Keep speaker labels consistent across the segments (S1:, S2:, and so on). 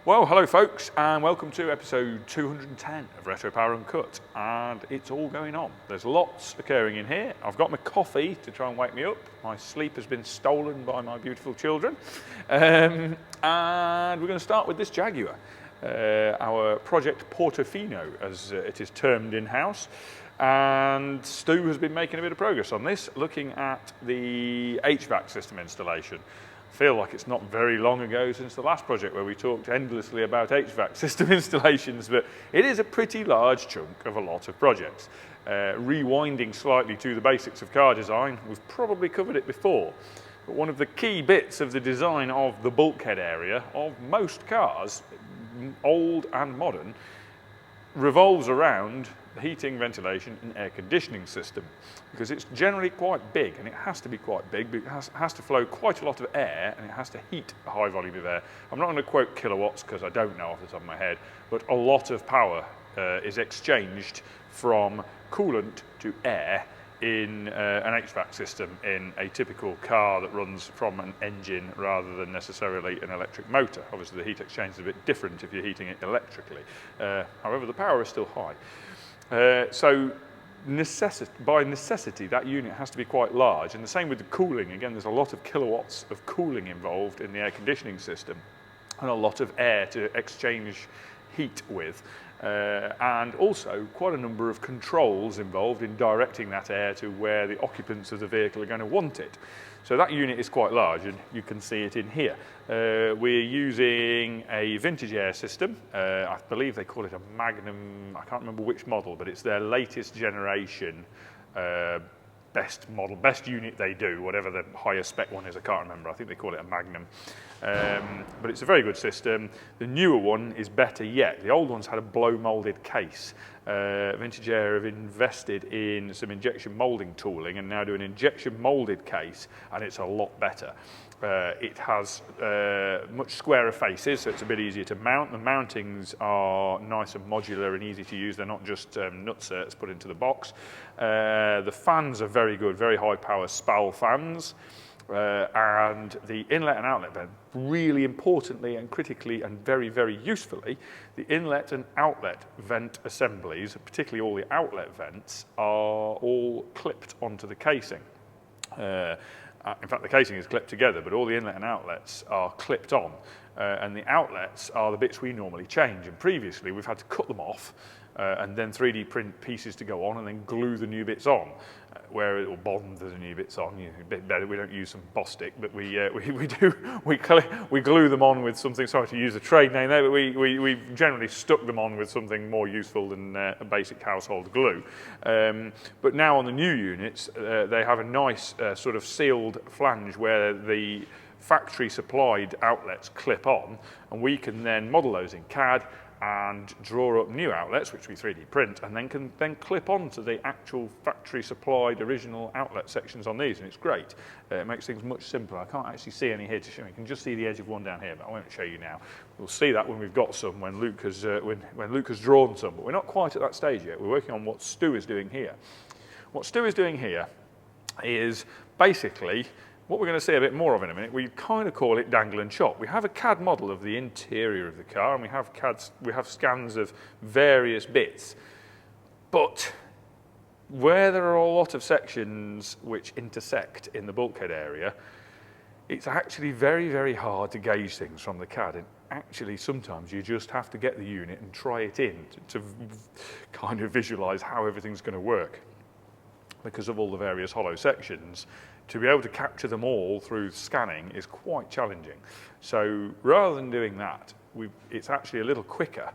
S1: Well, hello folks, and welcome to episode 210 of Retropower Uncut, and it's all going on. There's lots occurring in here. I've got my coffee to try and wake me up. My sleep has been stolen by my beautiful children. And we're going to start with this Jaguar, our Project Portofino, as it is termed in-house. And Stu has been making a bit of progress on this, looking at the HVAC system installation. I feel like it's not very long ago since the last project where we talked endlessly about HVAC system installations, but it is a pretty large chunk of a lot of projects. Rewinding slightly to the basics of car design, we've probably covered it before, but one of the key bits of the design of the bulkhead area of most cars, old and modern, revolves around the heating, ventilation and air conditioning system, because it's generally quite big, and it has to be quite big, but it has to flow quite a lot of air, and it has to heat a high volume of air. I'm not going to quote kilowatts because I don't know off the top of my head, but a lot of power is exchanged from coolant to air in an HVAC system in a typical car that runs from an engine rather than necessarily an electric motor. Obviously the heat exchange is a bit different if you're heating it electrically. However, the power is still high. So by necessity, that unit has to be quite large, and the same with the cooling. Again, there's a lot of kilowatts of cooling involved in the air conditioning system, and a lot of air to exchange heat with. And also quite a number of controls involved in directing that air to where the occupants of the vehicle are going to want it. So that unit is quite large, and you can see it in here. We're using a vintage air system. I believe they call it a Magnum. I can't remember which model, but it's their latest generation best unit they do, whatever the highest spec one is, I can't remember. I think they call it a Magnum. But it's a very good system. The newer one is better yet. The old one's had a blow molded case. Vintage Air have invested in some injection molding tooling and now do an injection molded case, and it's a lot better. It has much squarer faces, so it's a bit easier to mount. The mountings are nice and modular and easy to use. They're not just nutserts put into the box. The fans are very good, very high power SPAL fans. And the inlet and outlet vent, really importantly and critically and very, very usefully, the inlet and outlet vent assemblies, particularly all the outlet vents, are all clipped onto the casing. In fact, the casing is clipped together, but all the inlet and outlets are clipped on. And the outlets are the bits we normally change. And previously, we've had to cut them off and then 3D print pieces to go on and then glue the new bits on, where it will bond the new bits on. You know, a bit better. We don't use some Bostik, but we glue them on with something. Sorry to use a trade name there, but we've generally stuck them on with something more useful than a basic household glue. But now on the new units, they have a nice sort of sealed flange where the factory supplied outlets clip on, and we can then model those in CAD and draw up new outlets, which we 3D print, and then can clip onto the actual factory supplied original outlet sections on these, and it's great. It makes things much simpler. I can't actually see any here to show you. You can just see the edge of one down here, but I won't show you now. We'll see that when we've got some, when Luke has drawn some, but we're not quite at that stage yet. We're working on what Stu is doing here. What Stu is doing here is basically what we're going to see a bit more of in a minute. We kind of call it dangle and chop. We have a CAD model of the interior of the car, and we have scans of various bits. But where there are a lot of sections which intersect in the bulkhead area, it's actually very, very hard to gauge things from the CAD. And actually, sometimes you just have to get the unit and try it in to kind of visualize how everything's going to work, because of all the various hollow sections. To be able to capture them all through scanning is quite challenging. So rather than doing that, it's actually a little quicker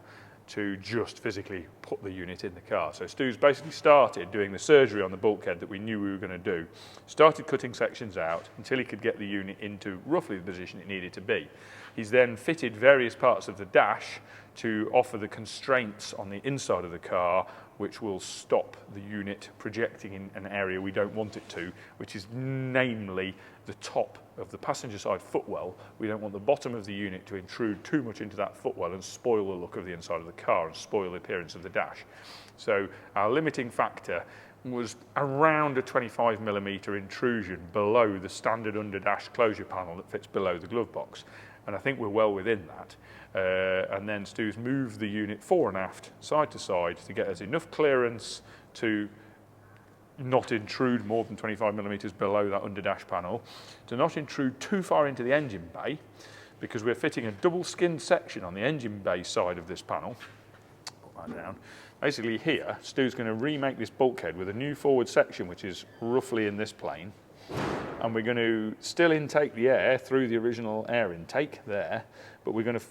S1: to just physically put the unit in the car. So Stu's basically started doing the surgery on the bulkhead that we knew we were going to do, started cutting sections out until he could get the unit into roughly the position it needed to be. He's then fitted various parts of the dash to offer the constraints on the inside of the car, which will stop the unit projecting in an area we don't want it to, which is namely the top of the passenger side footwell. We don't want the bottom of the unit to intrude too much into that footwell and spoil the look of the inside of the car and spoil the appearance of the dash. So our limiting factor was around a 25mm intrusion below the standard under dash closure panel that fits below the glove box. and I think we're well within that. And then Stu's moved the unit fore and aft, side to side, to get us enough clearance to not intrude more than 25 millimetres below that under dash panel, to not intrude too far into the engine bay, because we're fitting a double skinned section on the engine bay side of this panel. Put that down. Basically here, Stu's going to remake this bulkhead with a new forward section, which is roughly in this plane, and we're going to still intake the air through the original air intake there, but we're going to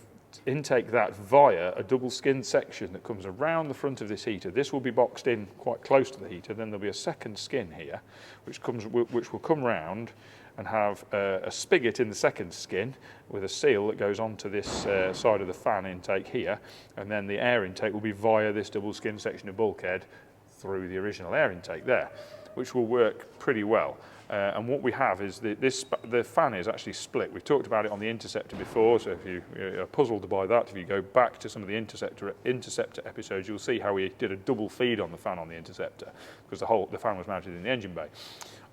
S1: intake that via a double skinned section that comes around the front of this heater. This will be boxed in quite close to the heater. Then there'll be a second skin here, which will come round and have a spigot in the second skin with a seal that goes onto this side of the fan intake here, and then the air intake will be via this double skin section of bulkhead through the original air intake there, which will work pretty well. And what we have is the fan is actually split. We talked about it on the Interceptor before, so if you are puzzled by that, if you go back to some of the Interceptor episodes, you'll see how we did a double feed on the fan on the Interceptor, because the fan was mounted in the engine bay.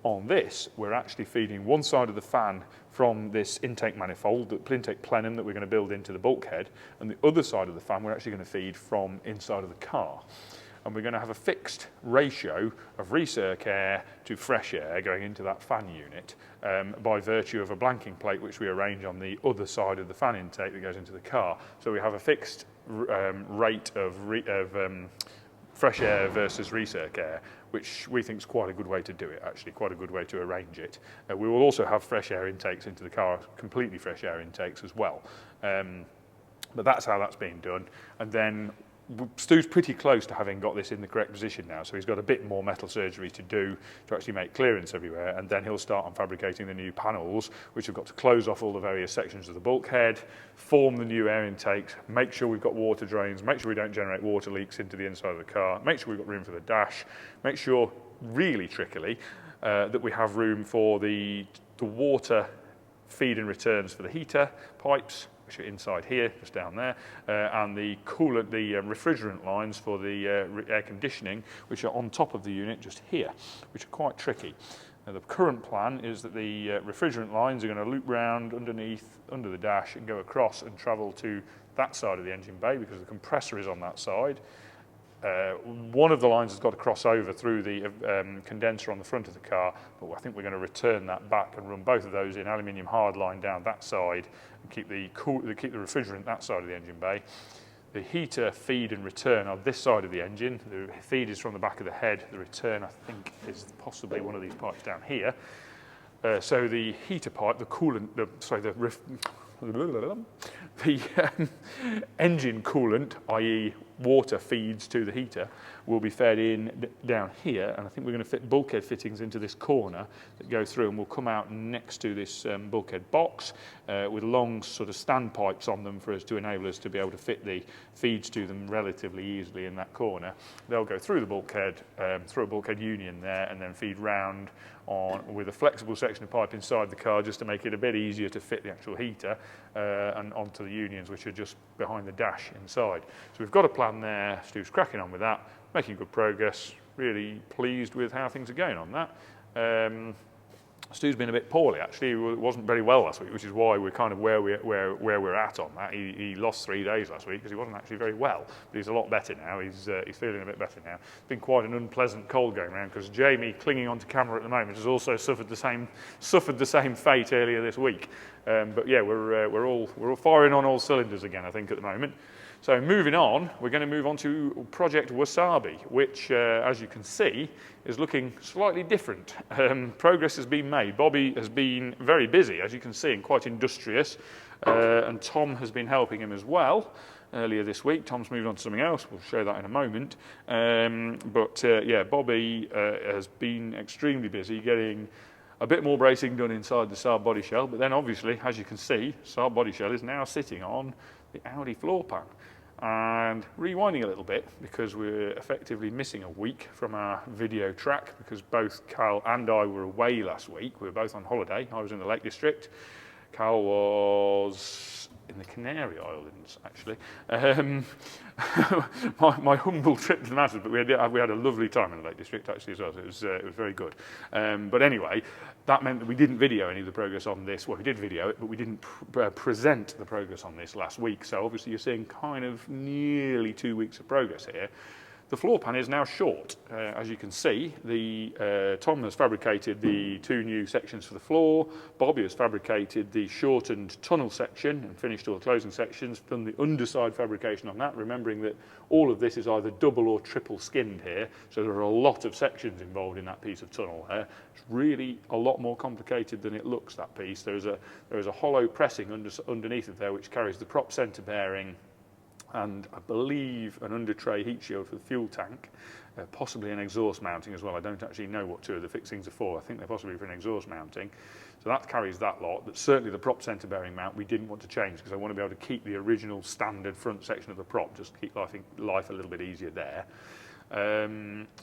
S1: On this, we're actually feeding one side of the fan from this intake manifold, the intake plenum that we're going to build into the bulkhead, and the other side of the fan we're actually going to feed from inside of the car. And we're going to have a fixed ratio of recirc air to fresh air going into that fan unit by virtue of a blanking plate which we arrange on the other side of the fan intake that goes into the car. So we have a fixed rate of fresh air versus recirc air, which we think is quite a good way to do it, actually, quite a good way to arrange it. We will also have fresh air intakes into the car, completely fresh air intakes as well. But that's how that's being done. And then Stu's pretty close to having got this in the correct position now, so he's got a bit more metal surgery to do to actually make clearance everywhere, and then he'll start on fabricating the new panels, which have got to close off all the various sections of the bulkhead, form the new air intakes, make sure we've got water drains, make sure we don't generate water leaks into the inside of the car, make sure we've got room for the dash, make sure, really trickily, that we have room for the water feed and returns for the heater pipes, which are inside here, just down there, and the coolant, the refrigerant lines for the air conditioning, which are on top of the unit just here, which are quite tricky. Now, the current plan is that the refrigerant lines are going to loop round underneath, under the dash, and go across and travel to that side of the engine bay because the compressor is on that side. One of the lines has got to cross over through the condenser on the front of the car, but I think we're going to return that back and run both of those in aluminium hard line down that side and keep the refrigerant that side of the engine bay. The heater, feed and return are this side of the engine. The feed is from the back of the head. The return, I think, is possibly one of these pipes down here. So the heater pipe, the coolant, the engine coolant, i.e. water feeds to the heater, will be fed in down here, and I think we're going to fit bulkhead fittings into this corner that go through and will come out next to this bulkhead box with long sort of standpipes on them for us to enable us to be able to fit the feeds to them relatively easily in that corner. They'll go through the bulkhead, through a bulkhead union there, and then feed round on with a flexible section of pipe inside the car just to make it a bit easier to fit the actual heater and onto the unions, which are just behind the dash inside. So we've got a plan there. Stu's cracking on with that, making good progress. Really pleased with how things are going on that. Stu's been a bit poorly, actually. He wasn't very well last week, which is why we're kind of where we're at on that. He lost 3 days last week because he wasn't actually very well, but he's a lot better now. He's feeling a bit better now. It's been quite an unpleasant cold going around because Jamie, clinging onto camera at the moment, has also suffered the same fate earlier this week. But yeah, we're all firing on all cylinders again, I think, at the moment. So moving on, we're going to move on to Project Wasabi, which, as you can see, is looking slightly different. Progress has been made. Bobby has been very busy, as you can see, and quite industrious, and Tom has been helping him as well. Earlier this week, Tom's moved on to something else. We'll show that in a moment. Yeah, Bobby has been extremely busy getting a bit more bracing done inside the Saab body shell, but then obviously, as you can see, Saab body shell is now sitting on the Audi floor pan. And rewinding a little bit, because we're effectively missing a week from our video track, because both Cal and I were away last week. We were both on holiday. I was in the Lake District. Cal was in the Canary Islands, actually. My humble trip to the mountains, but we had a lovely time in the Lake District, actually, as well. So it was very good. But anyway, That meant that we didn't video any of the progress on this. Well, we did video it, but we didn't present the progress on this last week. So obviously you're seeing kind of nearly 2 weeks of progress here. The floor pan is now short. As you can see, Tom has fabricated the 2 new sections for the floor. Bobby has fabricated the shortened tunnel section and finished all the closing sections, done the underside fabrication on that, remembering that all of this is either double or triple skinned here, so there are a lot of sections involved in that piece of tunnel here. It's really a lot more complicated than it looks, that piece. There is a hollow pressing underneath it there which carries the prop centre bearing and I believe an under tray heat shield for the fuel tank, possibly an exhaust mounting as well. I don't actually know what 2 of the fixings are for. I think they're possibly for an exhaust mounting. So that carries that lot. But certainly the prop centre bearing mount we didn't want to change because I want to be able to keep the original standard front section of the prop, just to keep life a little bit easier there.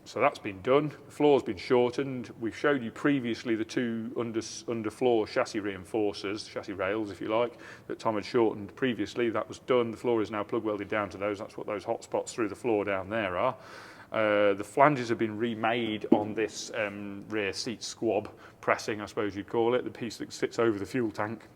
S1: So that's been done. The floor's been shortened. We've showed you previously the 2 underfloor chassis reinforcers, chassis rails if you like, that Tom had shortened previously. That was done. The floor is now plug welded down to those. That's what those hot spots through the floor down there are. The flanges have been remade on this rear seat squab pressing, I suppose you'd call it, the piece that sits over the fuel tank.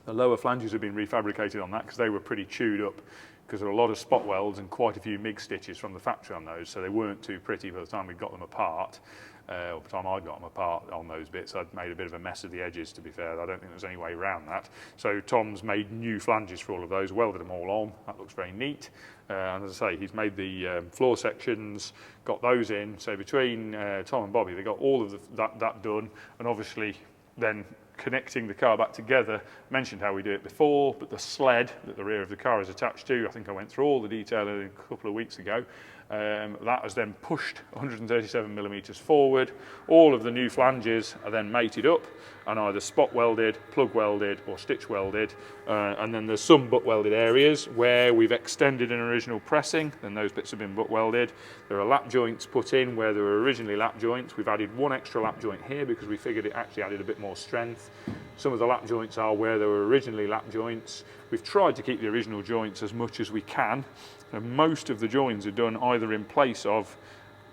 S1: The lower flanges have been refabricated on that because they were pretty chewed up, because there are a lot of spot welds and quite a few MIG stitches from the factory on those, so they weren't too pretty by the time we got them apart. Or by the time I got them apart on those bits, I'd made a bit of a mess of the edges, to be fair. I don't think there's any way around that. So Tom's made new flanges for all of those, welded them all on. That looks very neat. And as I say, he's made the floor sections, got those in. So between Tom and Bobby, they got all of that done, and obviously then connecting the car back together. Mentioned how we do it before, but the sled that the rear of the car is attached to, I think I went through all the detail a couple of weeks ago. That has then pushed 137 millimeters forward. All of the new flanges are then mated up and either spot welded, plug welded or stitch welded, and then there's some butt welded areas where we've extended an original pressing, then those bits have been butt welded. There are lap joints put in where there were originally lap joints. We've added 1 extra lap joint here because we figured it actually added a bit more strength. Some of the lap joints are where there were originally lap joints. We've tried to keep the original joints as much as we can. And most of the joins are done either in place of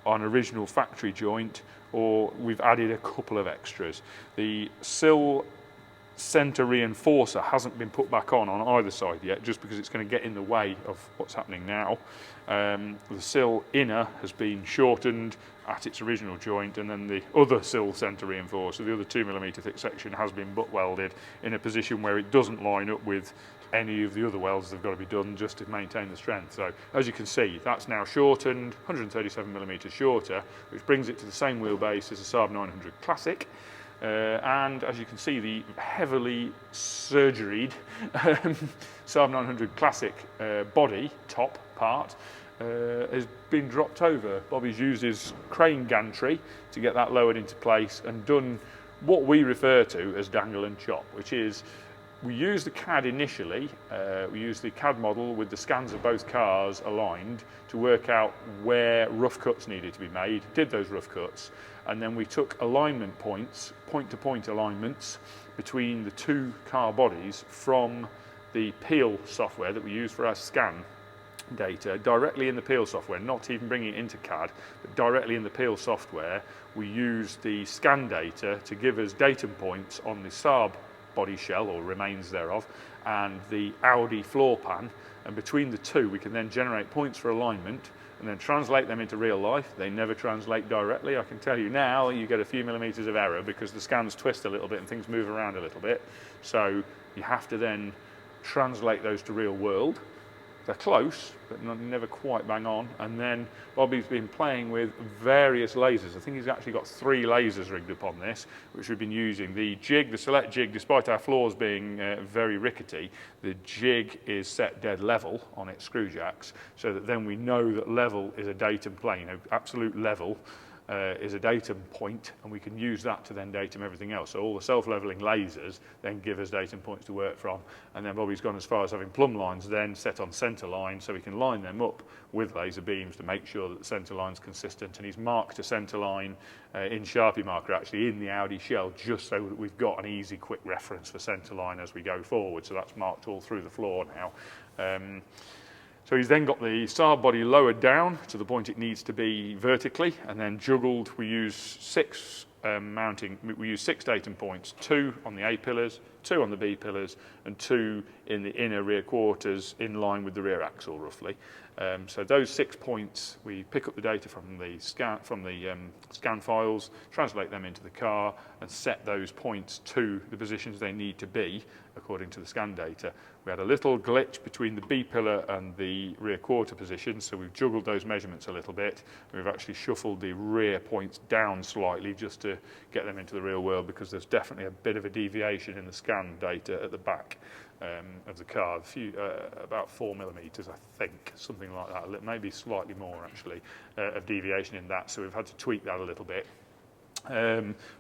S1: an original factory joint, or we've added a couple of extras. The sill centre reinforcer hasn't been put back on either side yet, just because it's going to get in the way of what's happening now. The sill inner has been shortened at its original joint, and then the other sill centre reinforcer, the other 2mm thick section, has been butt welded in a position where it doesn't line up with any of the other welds that have got to be done just to maintain the strength. So as you can see, that's now shortened, 137mm shorter, which brings it to the same wheelbase as the Saab 900 Classic. And as you can see, the heavily surgeried Saab 900 Classic body top part has been dropped over. Bobby's used his crane gantry to get that lowered into place and done what we refer to as dangle and chop, which is we used the CAD initially, we used the CAD model with the scans of both cars aligned to work out where rough cuts needed to be made, did those rough cuts, and then we took alignment points, point-to-point alignments between the 2 car bodies from the Peel software that we use for our scan data, directly in the Peel software, not even bringing it into CAD, but directly in the Peel software. We used the scan data to give us datum points on the Saab body shell or remains thereof and the Audi floor pan, and between the 2 we can then generate points for alignment and then translate them into real life. They never translate directly. I can tell you now you get a few millimeters of error because the scans twist a little bit and things move around a little bit, so you have to then translate those to real world. They're close, but never quite bang on. And then Bobby's been playing with various lasers. I think he's actually got 3 lasers rigged up on this, which we've been using. The jig, the select jig, despite our floors being very rickety, the jig is set dead level on its screw jacks, so that then we know that level is a datum plane, absolute level. Is a datum point, and we can use that to then datum everything else. So all the self-leveling lasers then give us datum points to work from, and then Bobby's gone as far as having plumb lines then set on centre line so we can line them up with laser beams to make sure that the centre line's consistent, and he's marked a centre line in Sharpie marker actually in the Audi shell just so that we've got an easy quick reference for centre line as we go forward. So that's marked all through the floor now. So he's then got the Saab body lowered down to the point it needs to be vertically, and then juggled. We use 6 mounting, we use 6 datum points, 2 on the A pillars, 2 on the B pillars, and 2 in the inner rear quarters in line with the rear axle, roughly. So those 6 points, we pick up the data from the scan files, translate them into the car, and set those points to the positions they need to be according to the scan data. We had a little glitch between the B pillar and the rear quarter positions, so we've juggled those measurements a little bit. We've actually shuffled the rear points down slightly just to get them into the real world, because there's definitely a bit of a deviation in the scan data at the back of the car, about 4 millimeters, I think, something like that, maybe slightly more actually, of deviation in that. So we've had to tweak that a little bit.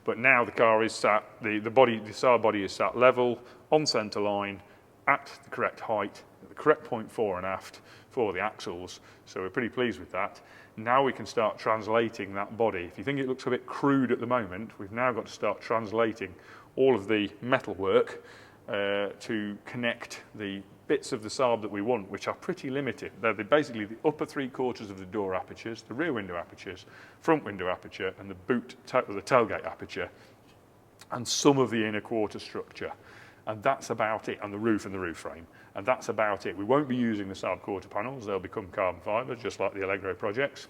S1: But now the car is sat, the Saab body is sat level, on centre line, at the correct height, at the correct point fore and aft for the axles. So we're pretty pleased with that. Now we can start translating that body. If you think it looks a bit crude at the moment, we've now got to start translating all of the metal work to connect the bits of the Saab that we want, which are pretty limited. They're basically the upper 3/4 of the door apertures, the rear window apertures, front window aperture, and the the tailgate aperture, and some of the inner quarter structure. And that's about it, and the roof frame. And that's about it. We won't be using the Saab quarter panels. They'll become carbon fibre, just like the Allegro projects.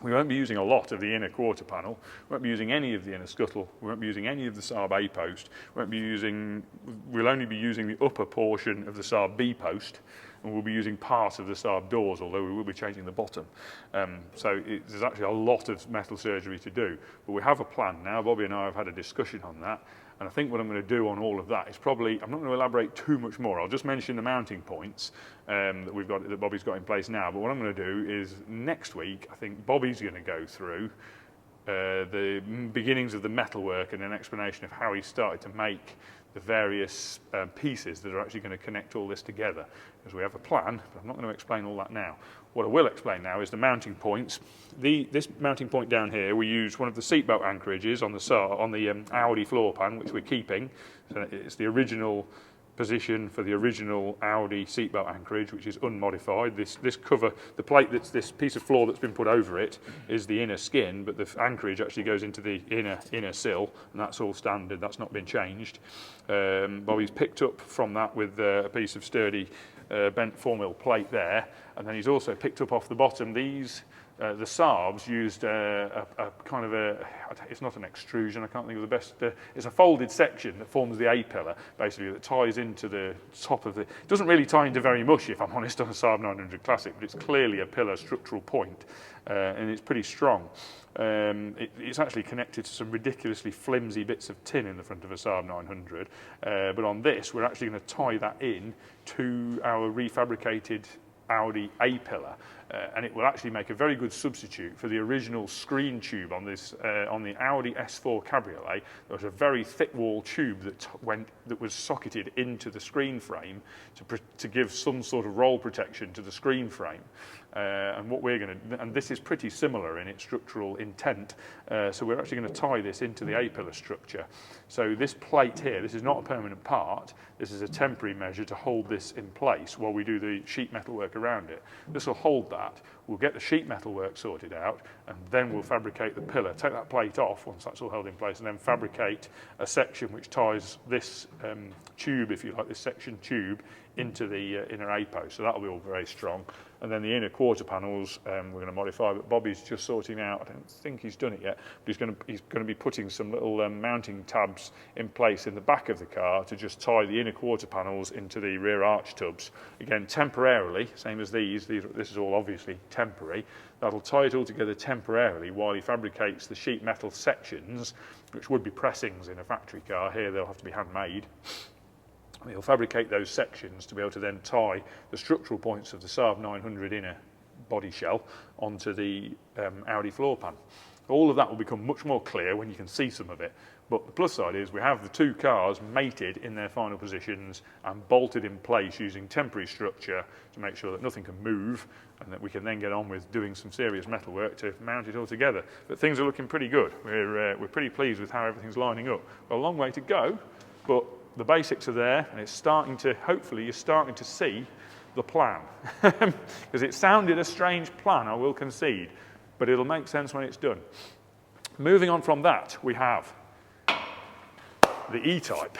S1: We won't be using a lot of the inner quarter panel. We won't be using any of the inner scuttle. We won't be using any of the Saab A post. We'll only be using the upper portion of the Saab B post, and we'll be using part of the Saab doors, although we will be changing the bottom. There's actually a lot of metal surgery to do. But we have a plan now. Bobby and I have had a discussion on that. And I think what I'm going to do on all of that is I'm not going to elaborate too much more. I'll just mention the mounting points that Bobby's got in place now. But what I'm going to do is next week, I think Bobby's going to go through the beginnings of the metalwork and an explanation of how he started to make the various pieces that are actually going to connect all this together. Because we have a plan, but I'm not going to explain all that now. What I will explain now is the mounting points. This mounting point down here, we use one of the seatbelt anchorages on the Audi floor pan, which we're keeping. So it's the original position for the original Audi seatbelt anchorage, which is unmodified. This cover, the plate this piece of floor that's been put over it is the inner skin, but the anchorage actually goes into the inner sill, and that's all standard. That's not been changed. Bobby's picked up from that with a piece of sturdy bent 4mm plate there, and then he's also picked up off the bottom these. The Saabs used a kind of it's not an extrusion, I can't think of the best, it's a folded section that forms the A pillar, basically, that ties into the top of it doesn't really tie into very much, if I'm honest, on a Saab 900 Classic, but it's clearly a pillar structural point, and it's pretty strong. It's actually connected to some ridiculously flimsy bits of tin in the front of a Saab 900, but on this, we're actually going to tie that in to our refabricated Audi A pillar, and it will actually make a very good substitute for the original screen tube on the Audi S4 Cabriolet. There was a very thick wall tube that was socketed into the screen frame to give some sort of roll protection to the screen frame. And this is pretty similar in its structural intent, so we're actually going to tie this into the A-pillar structure. So this plate here, this is not a permanent part, this is a temporary measure to hold this in place while we do the sheet metal work around it. This will hold that, we'll get the sheet metal work sorted out, and then we'll fabricate the pillar, take that plate off once that's all held in place, and then fabricate a section which ties this tube, if you like, this section tube, into the inner A-post, so that'll be all very strong. And then the inner quarter panels we're going to modify, but Bobby's just sorting out, I don't think he's done it yet, but he's going to be putting some little mounting tabs in place in the back of the car to just tie the inner quarter panels into the rear arch tubs. Again, temporarily, same as this is all obviously temporary. That'll tie it all together temporarily while he fabricates the sheet metal sections, which would be pressings in a factory car. Here they'll have to be handmade. He'll fabricate those sections to be able to then tie the structural points of the Saab 900 inner body shell onto the Audi floor pan. All of that will become much more clear when you can see some of it. But the plus side is we have the two cars mated in their final positions and bolted in place using temporary structure to make sure that nothing can move, and that we can then get on with doing some serious metal work to mount it all together. But things are looking pretty good. We're pretty pleased with how everything's lining up. Got a long way to go, but the basics are there, and hopefully you're starting to see the plan. Because it sounded a strange plan, I will concede, but it'll make sense when it's done. Moving on from that, we have the E-type.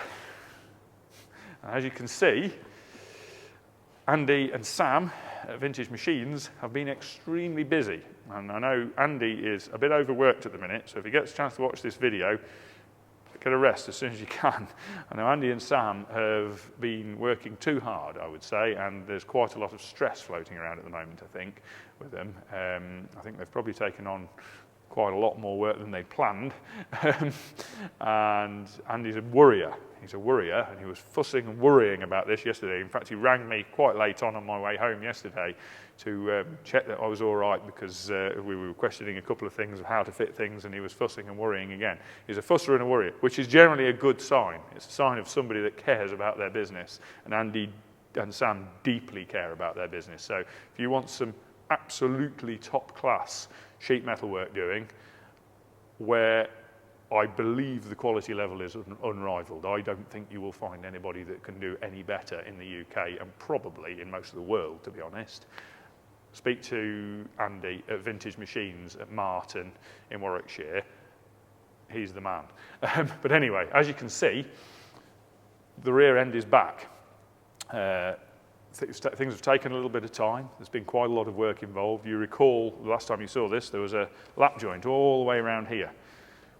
S1: As you can see, Andy and Sam at Vintage Machines have been extremely busy. And I know Andy is a bit overworked at the minute, so if he gets a chance to watch this video, get a rest as soon as you can. I know Andy and Sam have been working too hard, I would say, and there's quite a lot of stress floating around at the moment, I think, with them. I think they've probably taken on quite a lot more work than they planned. And Andy's a worrier. He's a worrier, and he was fussing and worrying about this yesterday. In fact, he rang me quite late on my way home yesterday to check that I was all right, because we were questioning a couple of things of how to fit things, and he was fussing and worrying again. He's a fusser and a worrier, which is generally a good sign. It's a sign of somebody that cares about their business, and Andy and Sam deeply care about their business. So if you want some absolutely top-class sheet metal work doing, where I believe the quality level is unrivaled. I don't think you will find anybody that can do any better in the UK, and probably in most of the world, to be honest. Speak to Andy at Vintage Machines at Martin in Warwickshire. He's the man. But anyway, as you can see, the rear end is back. Things have taken a little bit of time. There's been quite a lot of work involved. You recall the last time you saw this, there was a lap joint all the way around here,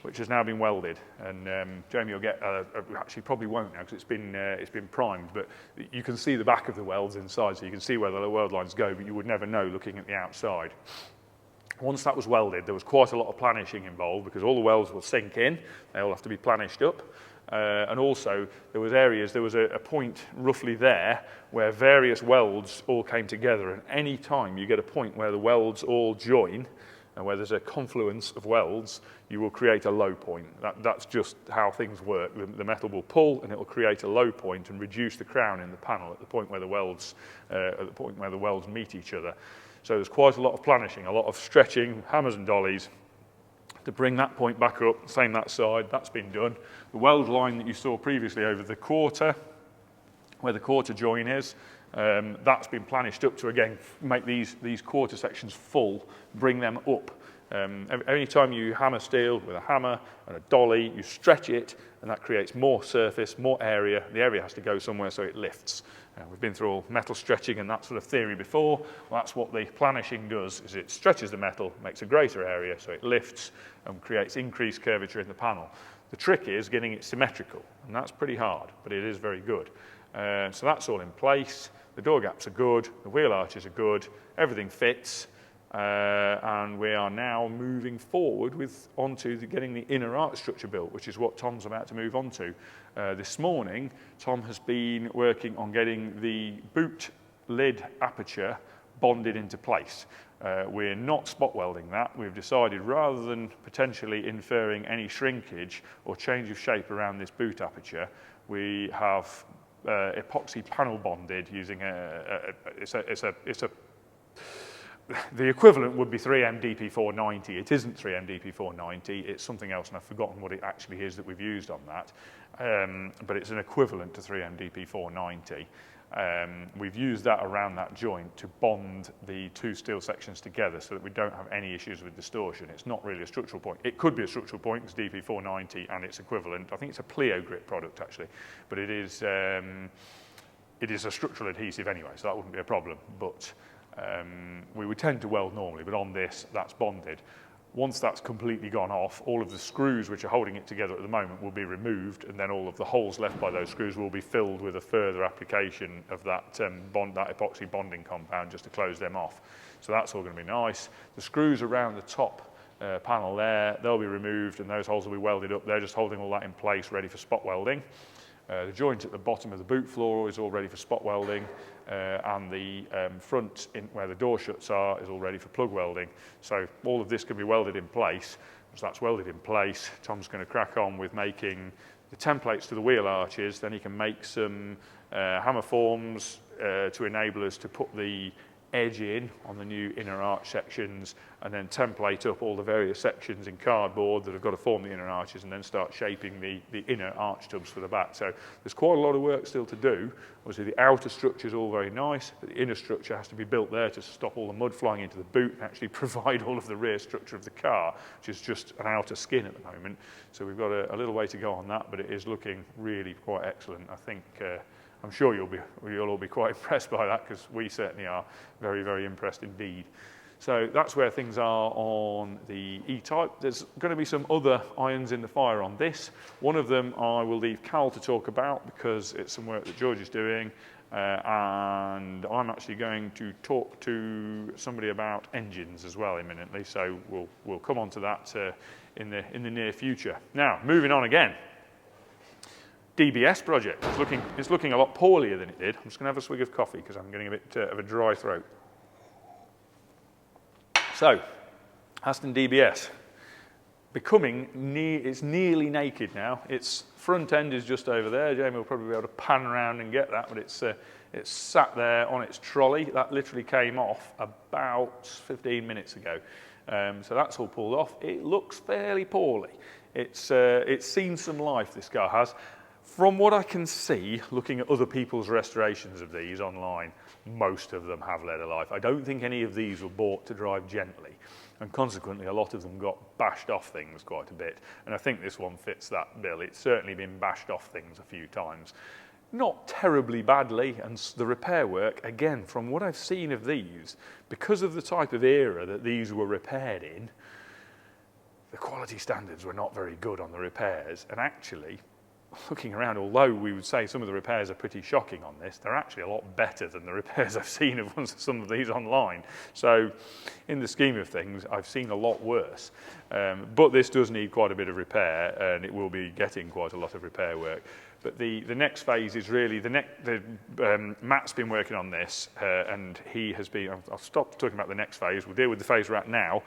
S1: which has now been welded. And Jamie will get, actually probably won't now because it's been primed, but you can see the back of the welds inside, so you can see where the weld lines go, but you would never know looking at the outside. Once that was welded, there was quite a lot of planishing involved, because all the welds will sink in. They all have to be planished up. And also, there was a point roughly there where various welds all came together, and any time you get a point where the welds all join, and where there's a confluence of welds, you will create a low point. That's just how things work. The metal will pull, and it will create a low point and reduce the crown in the panel at the point where the welds meet each other. So there's quite a lot of planishing, a lot of stretching, hammers and dollies, to bring that point back up, same that side. That's been done. The weld line that you saw previously over the quarter, where the quarter join is, that's been planished up to, again, make these quarter sections full, bring them up. Any time you hammer steel with a hammer and a dolly, you stretch it, and that creates more surface, more area. The area has to go somewhere, so it lifts. We've been through all metal stretching and that sort of theory before. Well, that's what the planishing does, is it stretches the metal, makes a greater area, so it lifts and creates increased curvature in the panel. The trick is getting it symmetrical, and that's pretty hard, but it is very good. So that's all in place. The door gaps are good, the wheel arches are good, everything fits, and we are now moving forward onto getting the inner arch structure built, which is what Tom's about to move on to. This morning, Tom has been working on getting the boot lid aperture bonded into place. We're not spot welding that. We've decided, rather than potentially inferring any shrinkage or change of shape around this boot aperture, we have epoxy panel bonded using the equivalent would be 3M DP490. It isn't 3M DP490, it's something else, and I've forgotten what it actually is that we've used on that. But it's an equivalent to 3M DP490. We've used that around that joint to bond the two steel sections together so that we don't have any issues with distortion. It's not really a structural point. It could be a structural point, it's DP490 and its equivalent. I think it's a Pleo Grip product actually, but it is a structural adhesive anyway, so that wouldn't be a problem. But we would tend to weld normally, but on this, that's bonded. Once that's completely gone off, all of the screws which are holding it together at the moment will be removed, and then all of the holes left by those screws will be filled with a further application of that that epoxy bonding compound just to close them off. So that's all going to be nice. The screws around the top panel there, they'll be removed, and those holes will be welded up. They're just holding all that in place, ready for spot welding. The joint at the bottom of the boot floor is all ready for spot welding, and the front where the door shuts is all ready for plug welding. So all of this can be welded in place. Once that's welded in place, Tom's going to crack on with making the templates to the wheel arches. Then he can make some hammer forms to enable us to put the edge in on the new inner arch sections, and then template up all the various sections in cardboard that have got to form the inner arches, and then start shaping the inner arch tubs for the back. So there's quite a lot of work still to do. Obviously the outer structure is all very nice, but the inner structure has to be built there to stop all the mud flying into the boot and actually provide all of the rear structure of the car, which is just an outer skin at the moment. So we've got a little way to go on that, but it is looking really quite excellent. I think I'm sure you'll all be quite impressed by that, because we certainly are very, very impressed indeed. So that's where things are on the E-Type. There's going to be some other irons in the fire on this. One of them I will leave Cal to talk about, because it's some work that George is doing, and I'm actually going to talk to somebody about engines as well imminently. So we'll come on to that in the near future. Now, moving on again. DBS project. It's looking a lot poorlier than it did. I'm just going to have a swig of coffee because I'm getting a bit of a dry throat. So, ASTON DBS, it's nearly naked now. Its front end is just over there. Jamie will probably be able to pan around and get that, but it's sat there on its trolley. That literally came off about 15 minutes ago. So that's all pulled off. It looks fairly poorly. It's seen some life, this car has. From what I can see, looking at other people's restorations of these online, most of them have led a life. I don't think any of these were bought to drive gently, and consequently a lot of them got bashed off things quite a bit, and I think this one fits that bill. It's certainly been bashed off things a few times. Not terribly badly, and the repair work, again, from what I've seen of these, because of the type of era that these were repaired in, the quality standards were not very good on the repairs, and actually, looking around, although we would say some of the repairs are pretty shocking on this, they're actually a lot better than the repairs I've seen of some of these online. So in the scheme of things, I've seen a lot worse. But this does need quite a bit of repair, and it will be getting quite a lot of repair work. But the next phase is really, Matt's been working on this, and he has been, I'll stop talking about the next phase, we'll deal with the phase we're at now.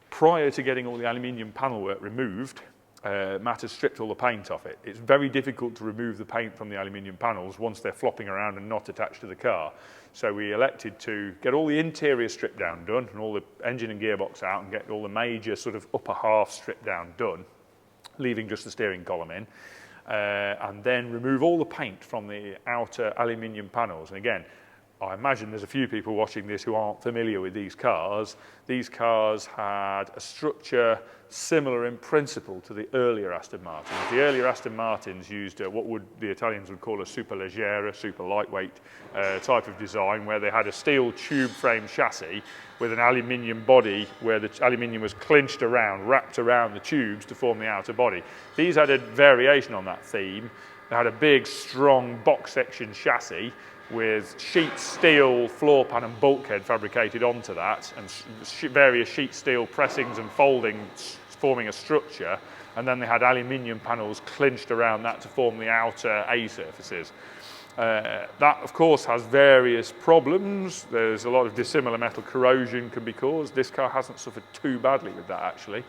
S1: Prior to getting all the aluminium panel work removed, Matt has stripped all the paint off it. It's very difficult to remove the paint from the aluminium panels once they're flopping around and not attached to the car. So we elected to get all the interior strip down done and all the engine and gearbox out and get all the major sort of upper half strip down done, leaving just the steering column in, and then remove all the paint from the outer aluminium panels. And again, I imagine there's a few people watching this who aren't familiar with these cars. These cars had a structure similar in principle to the earlier Aston Martins. The earlier Aston Martins used what the Italians would call a superleggera, super lightweight type of design, where they had a steel tube frame chassis with an aluminium body where the aluminium was clinched around, wrapped around the tubes to form the outer body. These had a variation on that theme. They had a big, strong box section chassis with sheet steel floor pan and bulkhead fabricated onto that, and various sheet steel pressings and foldings forming a structure, and then they had aluminium panels clinched around that to form the outer A surfaces. That, of course, has various problems. There's a lot of dissimilar metal corrosion can be caused. This car hasn't suffered too badly with that, actually.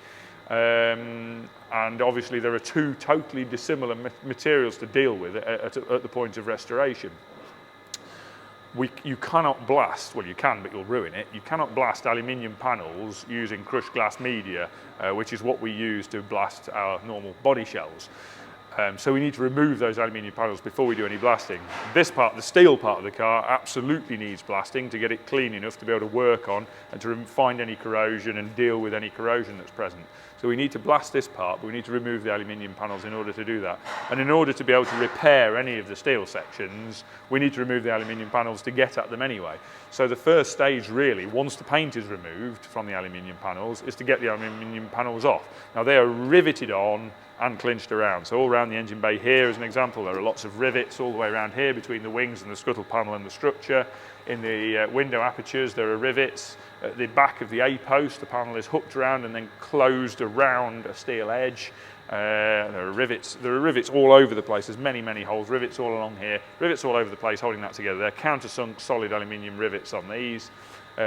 S1: And obviously there are two totally dissimilar materials to deal with at the point of restoration. You cannot blast, well you can, but you'll ruin it. You cannot blast aluminium panels using crushed glass media, which is what we use to blast our normal body shells. So we need to remove those aluminium panels before we do any blasting. This part, the steel part of the car, absolutely needs blasting to get it clean enough to be able to work on and to find any corrosion and deal with any corrosion that's present. So we need to blast this part, but we need to remove the aluminium panels in order to do that. And in order to be able to repair any of the steel sections, we need to remove the aluminium panels to get at them anyway. So the first stage really, once the paint is removed from the aluminium panels, is to get the aluminium panels off. Now they are riveted on and clinched around. So all around the engine bay here, as an example, there are lots of rivets all the way around here between the wings and the scuttle panel and the structure. In the window apertures, there are rivets. At the back of the A-post, the panel is hooked around and then closed around a steel edge. There are rivets all over the place. There's many, many holes, rivets all along here, rivets all over the place holding that together. They're countersunk solid aluminium rivets on these.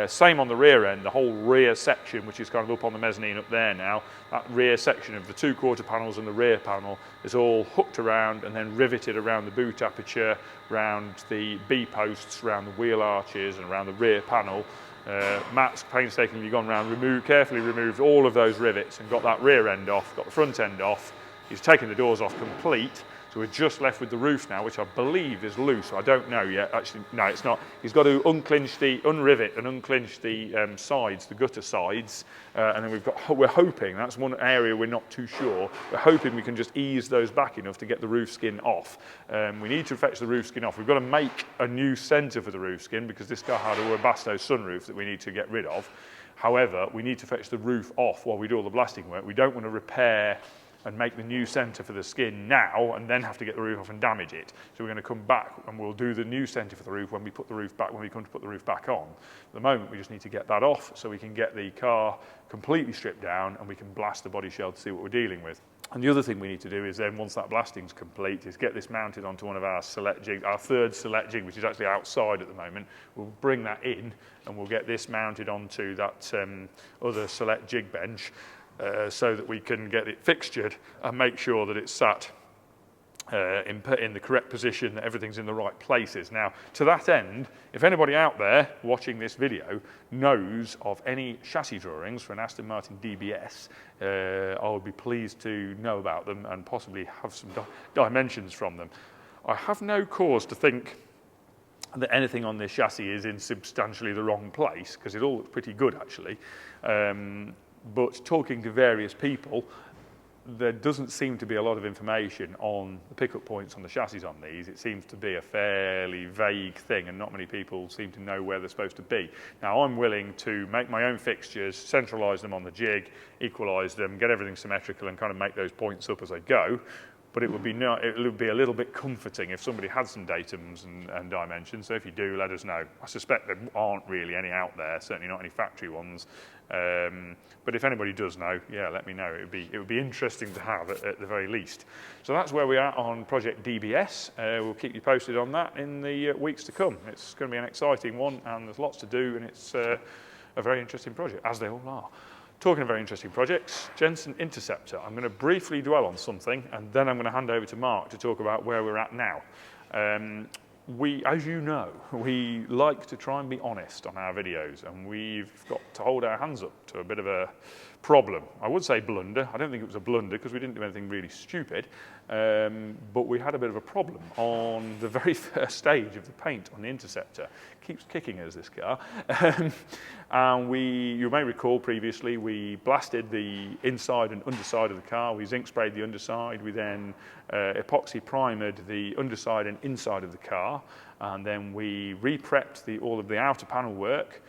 S1: Same on the rear end, the whole rear section, which is kind of up on the mezzanine up there now, that rear section of the 2/4 panels and the rear panel is all hooked around and then riveted around the boot aperture, around the B-posts, around the wheel arches and around the rear panel. Matt's painstakingly gone around, carefully removed all of those rivets and got that rear end off, got the front end off. He's taken the doors off complete. So we're just left with the roof now, which I believe is loose. I don't know yet. Actually, no, it's not. He's got to unrivet and unclinch the sides, the gutter sides, and then we're hoping, that's one area we're not too sure, we're hoping we can just ease those back enough to get the roof skin off. We need to fetch the roof skin off. We've got to make a new centre for the roof skin because this car had a Webasto sunroof that we need to get rid of. However, we need to fetch the roof off while we do all the blasting work. We don't want to repair and make the new centre for the skin now and then have to get the roof off and damage it. So we're going to come back and we'll do the new centre for the roof when we come to put the roof back on. At the moment we just need to get that off so we can get the car completely stripped down and we can blast the body shell to see what we're dealing with. And the other thing we need to do is then, once that blasting's complete, is get this mounted onto one of our select jigs, our third select jig, which is actually outside at the moment. We'll bring that in and we'll get this mounted onto that other select jig bench so that we can get it fixtured and make sure that it's sat in the correct position, that everything's in the right places. Now, to that end, if anybody out there watching this video knows of any chassis drawings for an Aston Martin DBS, I would be pleased to know about them and possibly have some dimensions from them. I have no cause to think that anything on this chassis is in substantially the wrong place, because it all looks pretty good actually. But talking to various people, there doesn't seem to be a lot of information on the pickup points on the chassis on these. It seems to be a fairly vague thing and not many people seem to know where they're supposed to be. Now, I'm willing to make my own fixtures, centralise them on the jig, equalise them, get everything symmetrical and kind of make those points up as I go. But it would be a little bit comforting if somebody had some datums and dimensions. So if you do, let us know. I suspect there aren't really any out there, certainly not any factory ones. But if anybody does know, yeah, let me know. It would be interesting to have at the very least. So that's where we are on Project DBS. We'll keep you posted on that in the weeks to come. It's going to be an exciting one, and there's lots to do, and it's a very interesting project, as they all are. Talking of very interesting projects, Jensen Interceptor. I'm going to briefly dwell on something, and then I'm going to hand over to Mark to talk about where we're at now. As you know, we like to try and be honest on our videos, and we've got to hold our hands up to a bit of a problem. I would say blunder. I don't think it was a blunder because we didn't do anything really stupid, but we had a bit of a problem on the very first stage of the paint on the Interceptor. Keeps kicking us, this car. And you may recall previously, we blasted the inside and underside of the car. We zinc sprayed the underside. We then epoxy primered the underside and inside of the car. And then we re-prepped all of the outer panel work.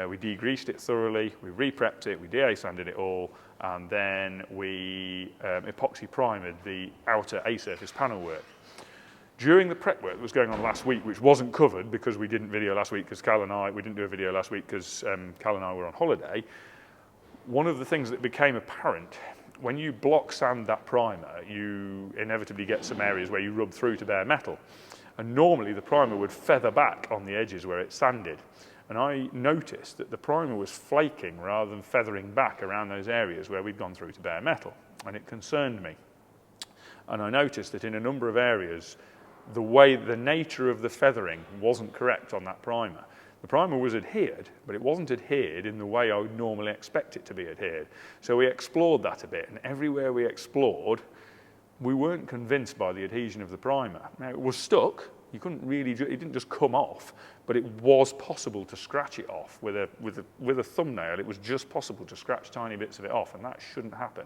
S1: We degreased it thoroughly, we re-prepped it, we de-sanded it all, and then we epoxy primered the outer A-surface panel work. During the prep work that was going on last week, which wasn't covered because we didn't video last week because we didn't do a video last week because Cal and I were on holiday, one of the things that became apparent, when you block sand that primer, you inevitably get some areas where you rub through to bare metal. And normally the primer would feather back on the edges where it's sanded. And I noticed that the primer was flaking rather than feathering back around those areas where we'd gone through to bare metal. And it concerned me. And I noticed that in a number of areas, the nature of the feathering wasn't correct on that primer. The primer was adhered, but it wasn't adhered in the way I would normally expect it to be adhered. So we explored that a bit, and everywhere we explored, we weren't convinced by the adhesion of the primer. Now, it was stuck. You couldn't really, it didn't just come off, but it was possible to scratch it off with a thumbnail. It was just possible to scratch tiny bits of it off, and that shouldn't happen.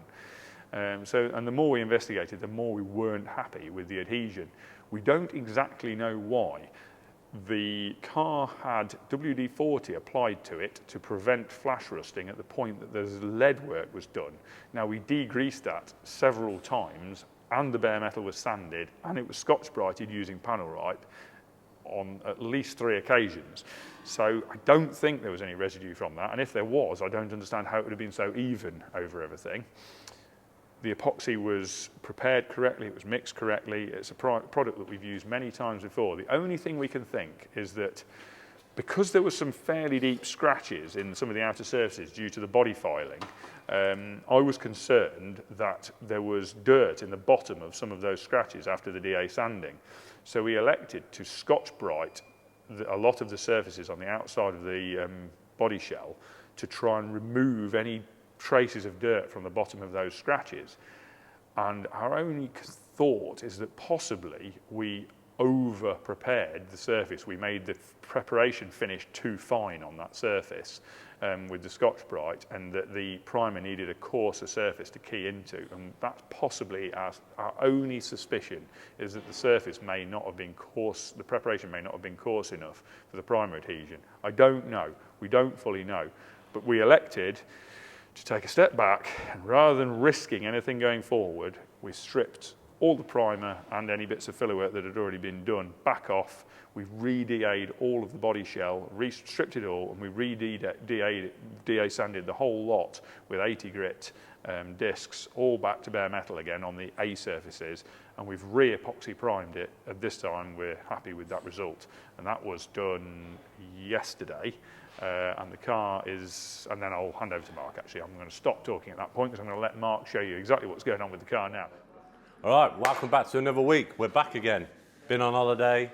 S1: And the more we investigated, the more we weren't happy with the adhesion. We don't exactly know why. The car had WD-40 applied to it to prevent flash rusting at the point that the lead work was done. Now, we degreased that several times, and the bare metal was sanded, and it was Scotch-Brighted using panel ripe on at least 3 occasions. So I don't think there was any residue from that, and if there was, I don't understand how it would have been so even over everything. The epoxy was prepared correctly, it was mixed correctly, it's a product that we've used many times before. The only thing we can think is that because there were some fairly deep scratches in some of the outer surfaces due to the body filing, I was concerned that there was dirt in the bottom of some of those scratches after the DA sanding. So we elected to Scotch-Brite a lot of the surfaces on the outside of the body shell to try and remove any traces of dirt from the bottom of those scratches. And our only thought is that possibly we over-prepared the surface. We made the preparation finish too fine on that surface with the Scotch-Brite, and that the primer needed a coarser surface to key into. And that's possibly our only suspicion, is that the surface may not have been coarse, the preparation may not have been coarse enough for the primer adhesion. I don't know. We don't fully know. But we elected to take a step back, and rather than risking anything going forward, we stripped all the primer and any bits of filler work that had already been done back off. We re-DA'd all of the body shell, stripped it all, and we re-DA sanded the whole lot with 80 grit discs, all back to bare metal again on the A surfaces, and we've re-epoxy primed it. At this time, we're happy with that result, and that was done yesterday. And the car is, and then I'll hand over to Mark actually. I'm going to stop talking at that point because I'm going to let Mark show you exactly what's going on with the car now.
S2: All right, welcome back to another week. We're back again. Been on holiday,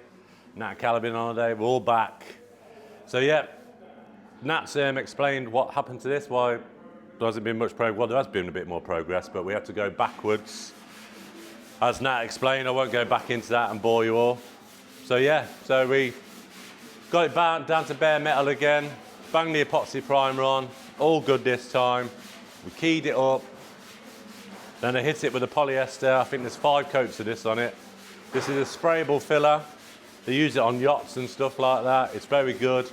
S2: Nat and Cal have been on holiday, we're all back. So yeah, Nat's explained what happened to this, why there hasn't been much progress. Well, there has been a bit more progress, but we have to go backwards. As Nat explained, I won't go back into that and bore you all. So yeah, so we got it down to bare metal again, banged the epoxy primer on, all good this time. We keyed it up, then I hit it with a polyester. I think there's 5 coats of this on it. This is a sprayable filler. They use it on yachts and stuff like that. It's very good.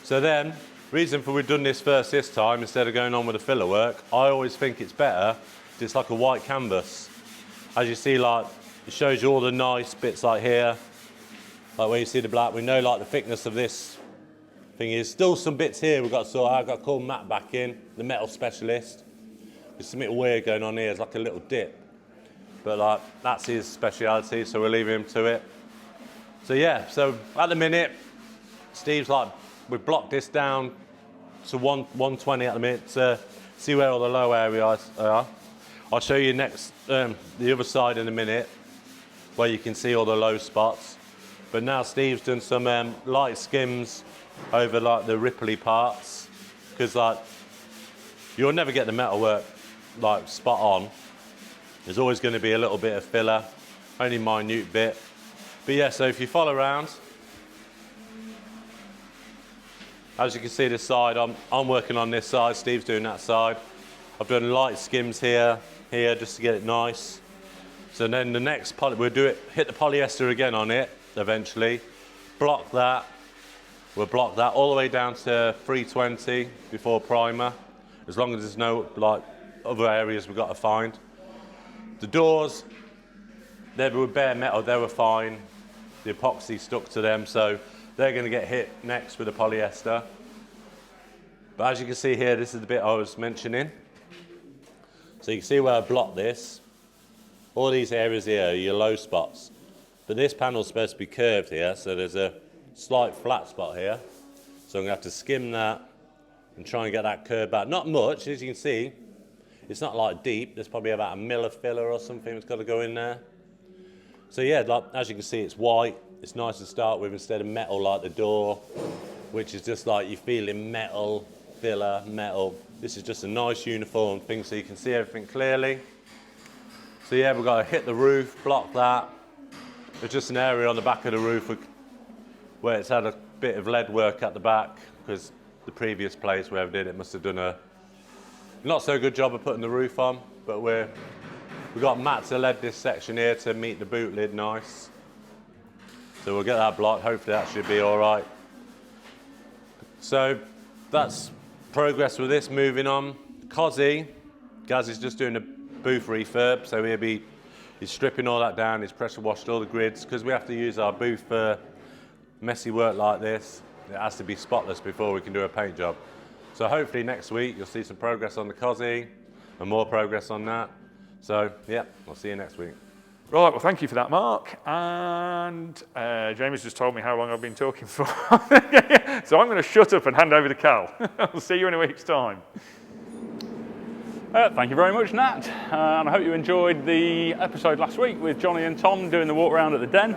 S2: So then, reason for we've done this first this time instead of going on with the filler work, I always think it's better if it's like a white canvas. As you see, like, it shows you all the nice bits like here, like where you see the black. We know like the thickness of this thing is. Still some bits here we've got to sort out. I've got to call Matt back in, the metal specialist. There's something weird going on here. It's like a little dip. But like, that's his speciality, so we'll leave him to it. So yeah, so at the minute, Steve's like, we've blocked this down to 120 at the minute to see where all the low areas are. I'll show you next, the other side in a minute, where you can see all the low spots. But now Steve's done some light skims over like the ripply parts, because like, you'll never get the metal work like spot on. There's always going to be a little bit of filler, only minute bit. But yeah, so if you follow around, as you can see this side, I'm working on this side, Steve's doing that side. I've done light skims here, just to get it nice. So then the next we'll do it, hit the polyester again on it eventually, block that. We'll block that all the way down to 320 before primer, as long as there's no like other areas we've got to find. The doors, they were bare metal, they were fine. The epoxy stuck to them, so they're going to get hit next with the polyester. But as you can see here, this is the bit I was mentioning. So you can see where I blocked this. All these areas here are your low spots. But this panel's supposed to be curved here, so there's a slight flat spot here. So I'm going to have to skim that and try and get that curve back. Not much, as you can see. It's not like deep. There's probably about 1 mil of filler or something that's got to go in there. So yeah, like, as you can see, it's white. It's nice to start with instead of metal like the door, which is just like you're feeling metal, filler, metal. This is just a nice uniform thing so you can see everything clearly. So yeah, we've got to hit the roof, block that. There's just an area on the back of the roof where it's had a bit of lead work at the back, because the previous place where we did it must have done a not so good job of putting the roof on, but we've got mats to lead this section here to meet the boot lid nice. So we'll get that blocked, hopefully that should be all right. So that's progress with this, moving on. Cozzy, Gaz is just doing a booth refurb, so he's stripping all that down, he's pressure washed all the grids, because we have to use our booth for messy work like this. It has to be spotless before we can do a paint job. So hopefully next week you'll see some progress on the Cozzy and more progress on that. So yeah, I'll see you next week.
S1: Right, well thank you for that, Mark. And Jamie's just told me how long I've been talking for. So I'm going to shut up and hand over to Cal. I'll see you in a week's time. Thank you very much, Nat, and I hope you enjoyed the episode last week with Johnny and Tom doing the walk around at the Den.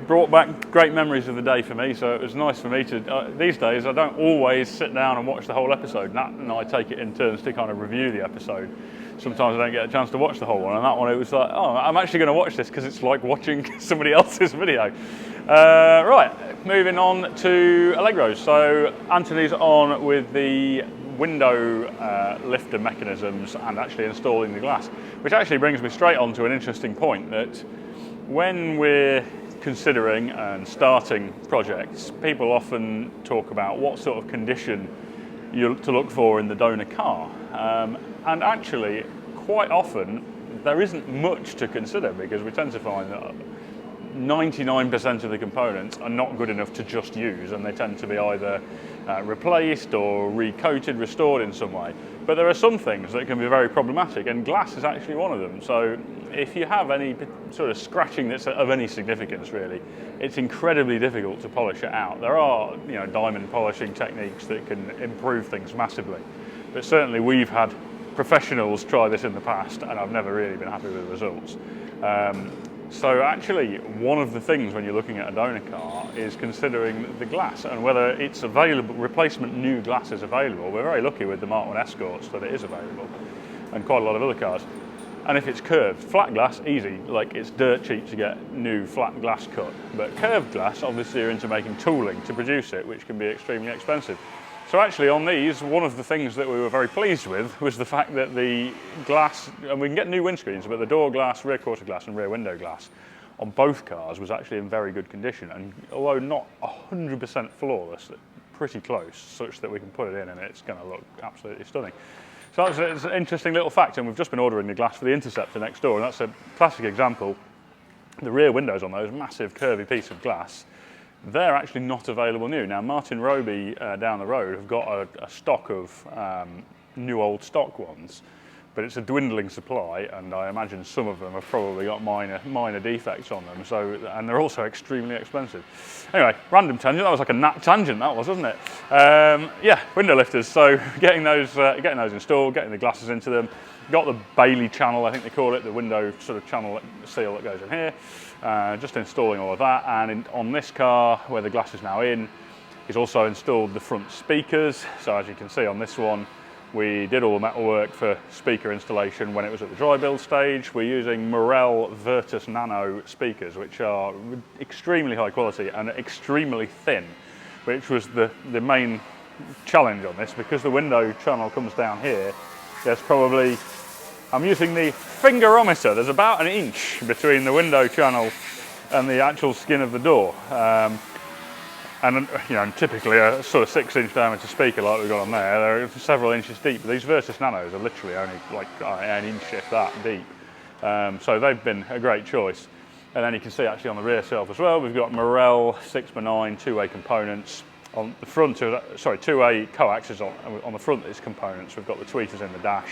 S1: Brought back great memories of the day for me, so it was nice for me to, these days I don't always sit down and watch the whole episode. Nat and I take it in turns to kind of review the episode. Sometimes I don't get a chance to watch the whole one, and that one it was like, oh, I'm actually going to watch this because it's like watching somebody else's video. Right, moving on to Allegros. So Anthony's on with the window lifter mechanisms and actually installing the glass, which actually brings me straight on to an interesting point that when we're considering and starting projects, people often talk about what sort of condition you're to look for in the donor car, and actually quite often there isn't much to consider because we tend to find that 99% of the components are not good enough to just use, and they tend to be either replaced or recoated, restored in some way. But there are some things that can be very problematic, and glass is actually one of them. So if you have any sort of scratching that's of any significance really, it's incredibly difficult to polish it out. There are, you know, diamond polishing techniques that can improve things massively, but certainly we've had professionals try this in the past and I've never really been happy with the results. So actually, one of the things when you're looking at a donor car is considering the glass and whether it's available, replacement new glass is available. We're very lucky with the Mark 1 Escorts that it is available, and quite a lot of other cars. And if it's curved, flat glass, easy, like it's dirt cheap to get new flat glass cut. But curved glass, obviously you're into making tooling to produce it, which can be extremely expensive. So actually on these, one of the things that we were very pleased with was the fact that the glass, and we can get new windscreens, but the door glass, rear quarter glass and rear window glass on both cars was actually in very good condition. And although not 100% flawless, pretty close, such that we can put it in and it's going to look absolutely stunning. So that's an interesting little fact, and we've just been ordering the glass for the Interceptor next door, and that's a classic example. The rear windows on those, massive curvy piece of glass, they're actually not available new. Now, Martin Roby down the road have got a stock of new old stock ones, but it's a dwindling supply, and I imagine some of them have probably got minor defects on them. So, and they're also extremely expensive. Anyway, random tangent. That was like a nat tangent, that was, wasn't it? Yeah, window lifters. So getting those installed, getting the glasses into them. Got the Bailey channel, I think they call it, the window sort of channel seal that goes in here. Just installing all of that, and on this car, where the glass is now in, he's also installed the front speakers. So as you can see on this one, we did all the metalwork for speaker installation when it was at the dry build stage. We're using Morel Virtus Nano speakers, which are extremely high quality and extremely thin, which was the main challenge on this, because the window channel comes down here. There's probably, I'm using the fingerometer, there's about an inch between the window channel and the actual skin of the door. And you know, typically a sort of 6-inch diameter speaker like we've got on there, they're several inches deep. But these Virtus Nanos are literally only like an inch, if that, deep. So they've been a great choice. And then you can see actually on the rear shelf as well, we've got Morel 6x9 two-way components. On the front, two-way coaxes on the front of these components. We've got the tweeters in the dash.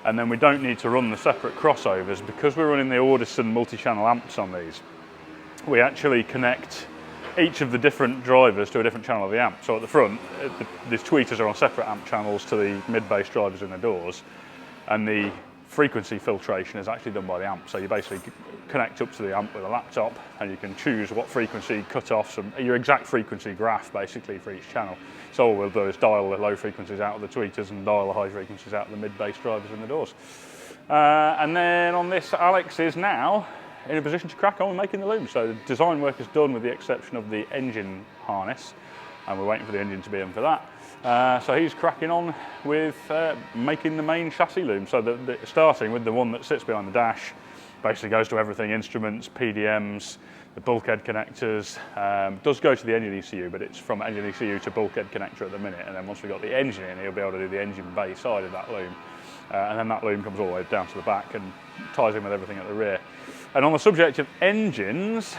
S1: And then we don't need to run the separate crossovers because we're running the Audison multi-channel amps on these. We actually connect each of the different drivers to a different channel of the amp. So at the front, these tweeters are on separate amp channels to the mid-bass drivers in the doors, and the frequency filtration is actually done by the amp. So you basically connect up to the amp with a laptop, and you can choose what frequency cut-offs, and your exact frequency graph basically for each channel. So all we'll do is dial the low frequencies out of the tweeters and dial the high frequencies out of the mid-bass drivers in the doors. And then on this, Alex is now in a position to crack on with making the loom. So the design work is done with the exception of the engine harness, and we're waiting for the engine to be in for that. So he's cracking on with making the main chassis loom. So starting with the one that sits behind the dash, basically goes to everything, instruments, PDMs, the bulkhead connectors, does go to the engine ECU, but it's from engine ECU to bulkhead connector at the minute, and then once we've got the engine in, he'll be able to do the engine bay side of that loom. And then that loom comes all the way down to the back and ties in with everything at the rear. And on the subject of engines,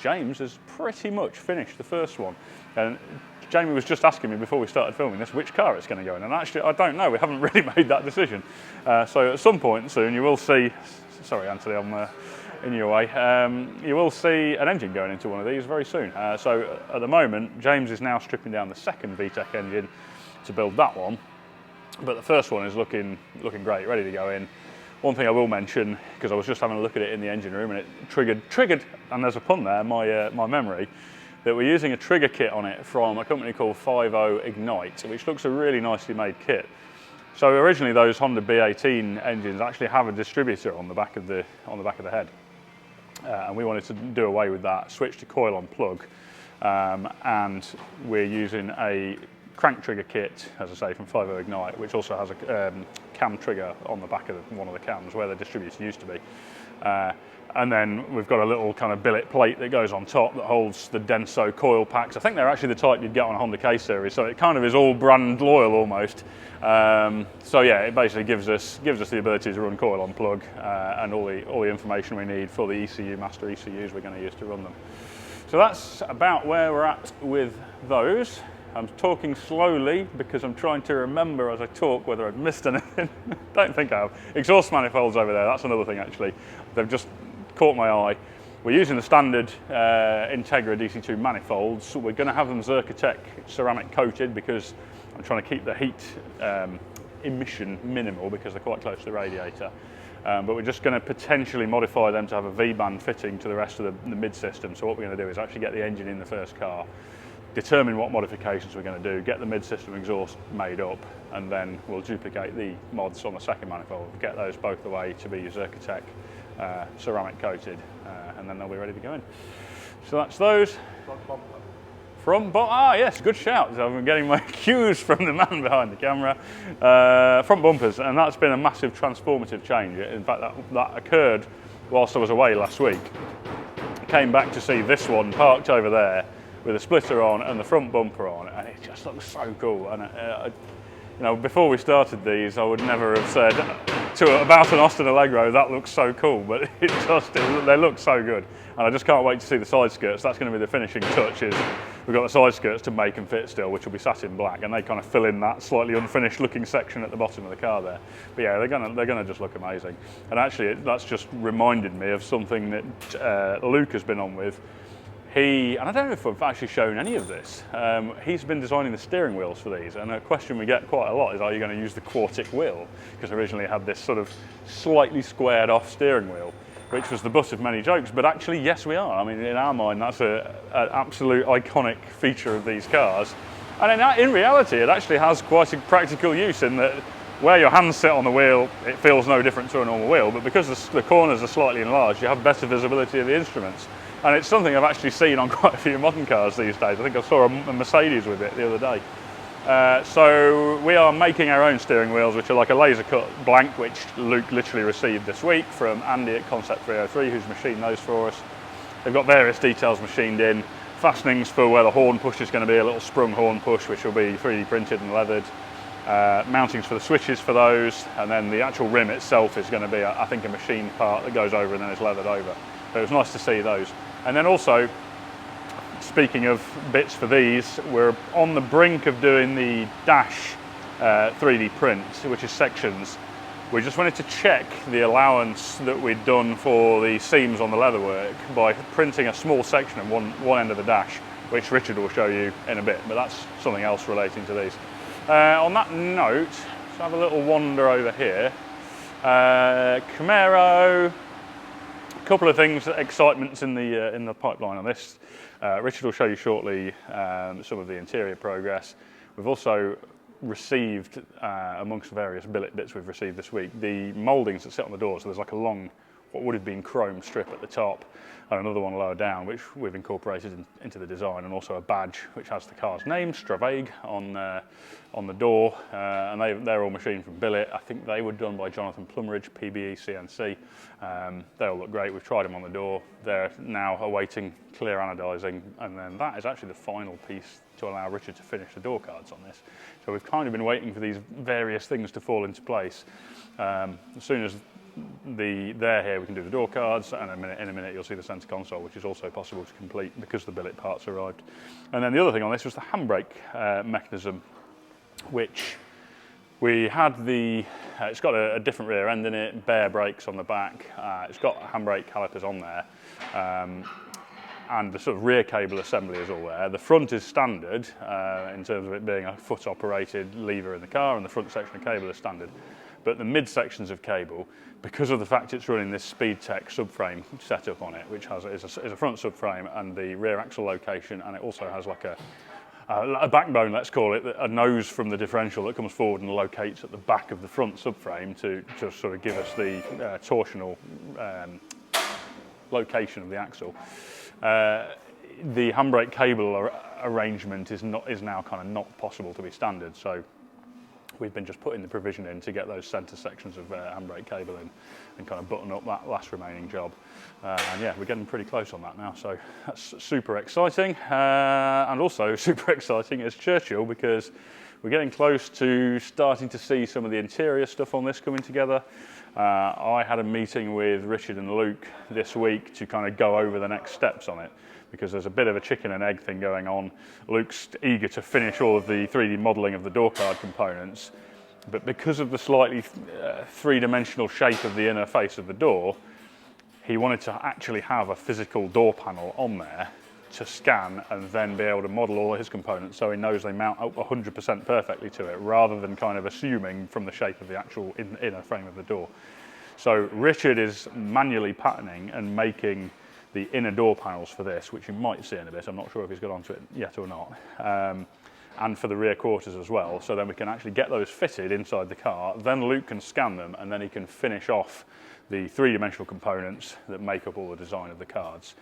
S1: James has pretty much finished the first one. And Jamie was just asking me before we started filming this which car it's going to go in, and actually I don't know, we haven't really made that decision. So at some point soon you will see, sorry Anthony, in your way, you will see an engine going into one of these very soon. So at the moment, James is now stripping down the second VTEC engine to build that one, but the first one is looking great, ready to go in. One thing I will mention, because I was just having a look at it in the engine room, and it triggered, and there's a pun there, my memory, that we're using a trigger kit on it from a company called 50 Ignite, which looks a really nicely made kit. So originally those Honda B18 engines actually have a distributor on the back of the head, and we wanted to do away with that, switch to coil on plug, and we're using a crank trigger kit, as I say, from 50 Ignite, which also has a cam trigger on the back of one of the cams where the distributor used to be. And then we've got a little kind of billet plate that goes on top that holds the Denso coil packs. I think they're actually the type you'd get on a Honda K series, so it kind of is all brand loyal almost. So yeah, it basically gives us the ability to run coil on plug and all the information we need for the ECU, master ECUs we're going to use to run them. So that's about where we're at with those. I'm talking slowly because I'm trying to remember as I talk whether I've missed anything. Don't think I have. Exhaust manifolds over there, that's another thing actually. They've just caught my eye. We're using the standard Integra DC2 manifolds. So we're going to have them Zerkatech ceramic coated because I'm trying to keep the heat emission minimal because they're quite close to the radiator. But we're just going to potentially modify them to have a V-band fitting to the rest of the mid-system. So what we're going to do is actually get the engine in the first car, determine what modifications we're going to do, get the mid-system exhaust made up, and then we'll duplicate the mods on the second manifold, get those both the way to be Zerkatech ceramic coated, and then they'll be ready to go in. So that's those. Yes, good shout. So I'm getting my cues from the man behind the camera. Front bumpers, and that's been a massive transformative change. In fact, that occurred whilst I was away last week. I came back to see this one parked over there with a splitter on and the front bumper on, and it just looks so cool. And you know, before we started these, I would never have said about an Aston Allegro that looks so cool, but they look so good, and I just can't wait to see the side skirts. That's going to be the finishing touches. We've got the side skirts to make and fit still, which will be satin black, and they kind of fill in that slightly unfinished looking section at the bottom of the car there. But yeah, they're gonna just look amazing. And actually, that's just reminded me of something that Luke has been on with. And I don't know if I've actually shown any of this. He's been designing the steering wheels for these, and a question we get quite a lot is, are you going to use the Quartic wheel? Because originally it had this sort of slightly squared off steering wheel, which was the butt of many jokes, but actually, yes, we are. I mean, in our mind, that's an absolute iconic feature of these cars. And in reality, it actually has quite a practical use in that where your hands sit on the wheel, it feels no different to a normal wheel, but because the corners are slightly enlarged, you have better visibility of the instruments. And it's something I've actually seen on quite a few modern cars these days. I think I saw a Mercedes with it the other day. So we are making our own steering wheels, which are like a laser cut blank, which Luke literally received this week from Andy at Concept 303, who's machined those for us. They've got various details machined in, fastenings for where the horn push is going to be, a little sprung horn push, which will be 3D printed and leathered. Mountings for the switches for those, and then the actual rim itself is going to be, I think, a machined part that goes over and then is leathered over. So it was nice to see those. And then also, speaking of bits for these, we're on the brink of doing the dash 3D print, which is sections. We just wanted to check the allowance that we'd done for the seams on the leatherwork by printing a small section of one end of the dash, which Richard will show you in a bit, but that's something else relating to these. On that note, let's have a little wander over here. Camaro. Couple of things, excitements in the pipeline on this. Richard will show you shortly some of the interior progress. We've also received, amongst the various billet bits we've received this week, the mouldings that sit on the door. So there's like a long, what would have been chrome strip at the top, and another one lower down, which we've incorporated into the design, and also a badge which has the car's name, Stravag, on the door, and they're all machined from billet. I think they were done by Jonathan Plumridge, PBE CNC. They all look great. We've tried them on the door. They're now awaiting clear anodizing, and then that is actually the final piece to allow Richard to finish the door cards on this. So we've kind of been waiting for these various things to fall into place. As soon as they're here, we can do the door cards, and in a minute you'll see the centre console, which is also possible to complete because the billet parts arrived. And then the other thing on this was the handbrake mechanism, which We had it's got a different rear end in it, bare brakes on the back. It's got handbrake calipers on there. And the sort of rear cable assembly is all there. The front is standard in terms of it being a foot-operated lever in the car, and the front section of cable is standard. But the mid-sections of cable, because of the fact it's running this SpeedTech subframe setup on it, which is a front subframe and the rear axle location, and it also has like a backbone, let's call it, a nose from the differential that comes forward and locates at the back of the front subframe to sort of give us the torsional location of the axle. The handbrake cable arrangement is now kind of not possible to be standard, so we've been just putting the provision in to get those centre sections of handbrake cable in and kind of button up that last remaining job. And yeah, we're getting pretty close on that now, so that's super exciting. And also super exciting is Churchill, because we're getting close to starting to see some of the interior stuff on this coming together. I had a meeting with Richard and Luke this week to kind of go over the next steps on it, because there's a bit of a chicken and egg thing going on. Luke's eager to finish all of the 3D modelling of the door card components, but because of the slightly three-dimensional shape of the inner face of the door, he wanted to actually have a physical door panel on there to scan and then be able to model all of his components so he knows they mount up 100% perfectly to it, rather than kind of assuming from the shape of the actual inner frame of the door. So Richard is manually patterning and making the inner door panels for this, which you might see in a bit. I'm not sure if he's got onto it yet or not. And for the rear quarters as well, so then we can actually get those fitted inside the car. Then Luke can scan them, and then he can finish off the three-dimensional components that make up all the design of the cards.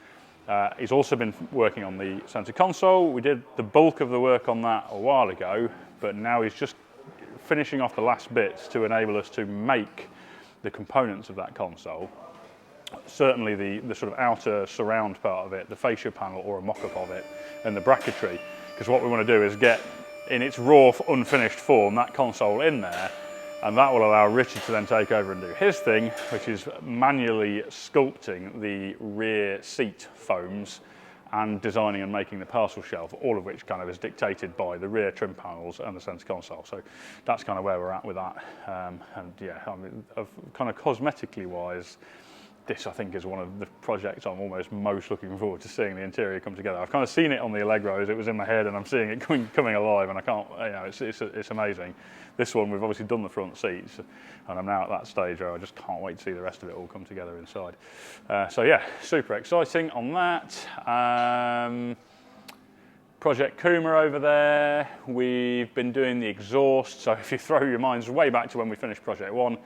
S1: He's also been working on the center console. We did the bulk of the work on that a while ago, but now he's just finishing off the last bits to enable us to make the components of that console. Certainly the sort of outer surround part of it, the fascia panel or a mock-up of it, and the bracketry, because what we want to do is get in its raw, unfinished form that console in there, and that will allow Richard to then take over and do his thing, which is manually sculpting the rear seat foams and designing and making the parcel shelf, all of which kind of is dictated by the rear trim panels and the center console. So that's kind of where we're at with that. And yeah, I mean, kind of cosmetically wise, this I think is one of the projects I'm almost most looking forward to seeing the interior come together. I've kind of seen it on the Allegros, it was in my head, and I'm seeing it coming alive, and I can't, you know, it's amazing. This one, we've obviously done the front seats, and I'm now at that stage where I just can't wait to see the rest of it all come together inside. So yeah, super exciting on that. Project Kuma over there, we've been doing the exhaust. So if you throw your minds way back to when we finished Project 1,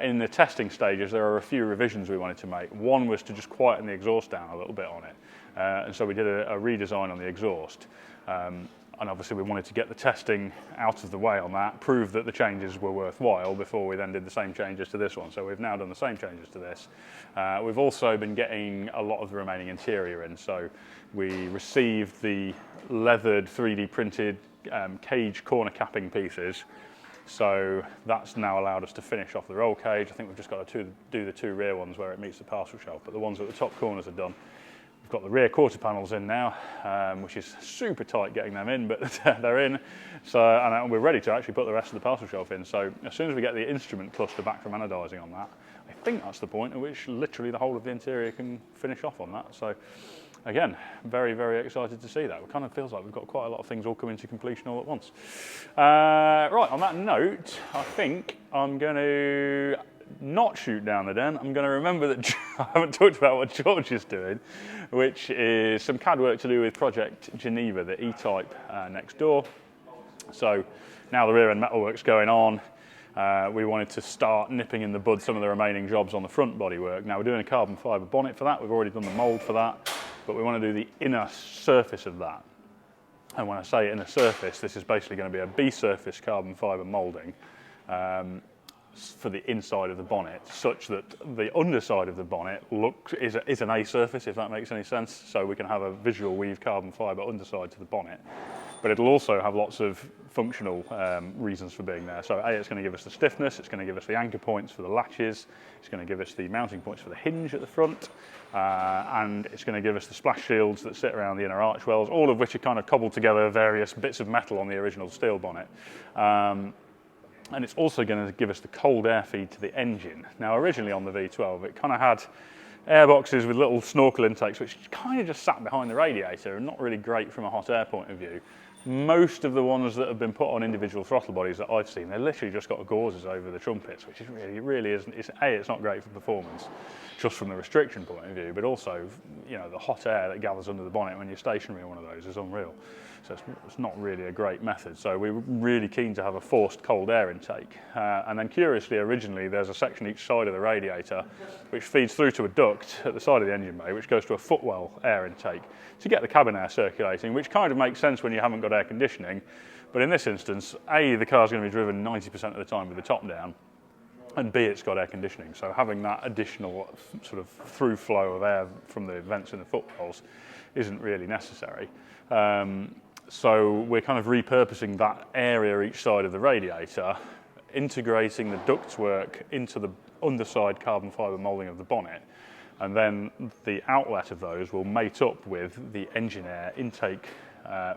S1: in the testing stages there are a few revisions we wanted to make. One was to just quieten the exhaust down a little bit on it, and so we did a redesign on the exhaust. And obviously we wanted to get the testing out of the way on that, prove that the changes were worthwhile before we then did the same changes to this one. So we've now done the same changes to this. We've also been getting a lot of the remaining interior in. So we received the leathered 3D printed cage corner capping pieces. So that's now allowed us to finish off the roll cage. I think we've just got to do the two rear ones where it meets the parcel shelf, but the ones at the top corners are done. We've got the rear quarter panels in now, which is super tight getting them in, but they're in. So, and we're ready to actually put the rest of the parcel shelf in. So as soon as we get the instrument cluster back from anodizing on that, I think that's the point at which literally the whole of the interior can finish off on that. So again, very, very excited to see that. It kind of feels like we've got quite a lot of things all coming to completion all at once. Right, on that note, I think I'm going to not shoot down the den. I'm going to remember that I haven't talked about what George is doing, which is some CAD work to do with Project Geneva, the E-Type next door. So now the rear end metalwork's going on. We wanted to start nipping in the bud some of the remaining jobs on the front bodywork. Now we're doing a carbon fibre bonnet for that. We've already done the mould for that, but we want to do the inner surface of that. And when I say inner surface, this is basically going to be a B-surface carbon fibre moulding for the inside of the bonnet, such that the underside of the bonnet is an A surface, if that makes any sense. So we can have a visual weave carbon fibre underside to the bonnet, but it'll also have lots of functional reasons for being there. So A, it's going to give us the stiffness, it's going to give us the anchor points for the latches, it's going to give us the mounting points for the hinge at the front, and it's going to give us the splash shields that sit around the inner arch wells, all of which are kind of cobbled together various bits of metal on the original steel bonnet. and it's also going to give us the cold air feed to the engine. Now, originally on the V12, it kind of had air boxes with little snorkel intakes, which kind of just sat behind the radiator and not really great from a hot air point of view. Most of the ones that have been put on individual throttle bodies that I've seen, they're literally just got gauzes over the trumpets, which is really isn't. It's not great for performance, just from the restriction point of view, but also, you know, the hot air that gathers under the bonnet when you're stationary on one of those is unreal. So it's not really a great method. So we were really keen to have a forced cold air intake. And then curiously, originally, there's a section each side of the radiator which feeds through to a duct at the side of the engine bay, which goes to a footwell air intake to get the cabin air circulating, which kind of makes sense when you haven't got air conditioning. But in this instance, A, the car's going to be driven 90% of the time with the top down, and B, it's got air conditioning. So having that additional sort of through flow of air from the vents in the footwells isn't really necessary. So we're kind of repurposing that area each side of the radiator, integrating the ductwork into the underside carbon fibre moulding of the bonnet, and then the outlet of those will mate up with the engine air intake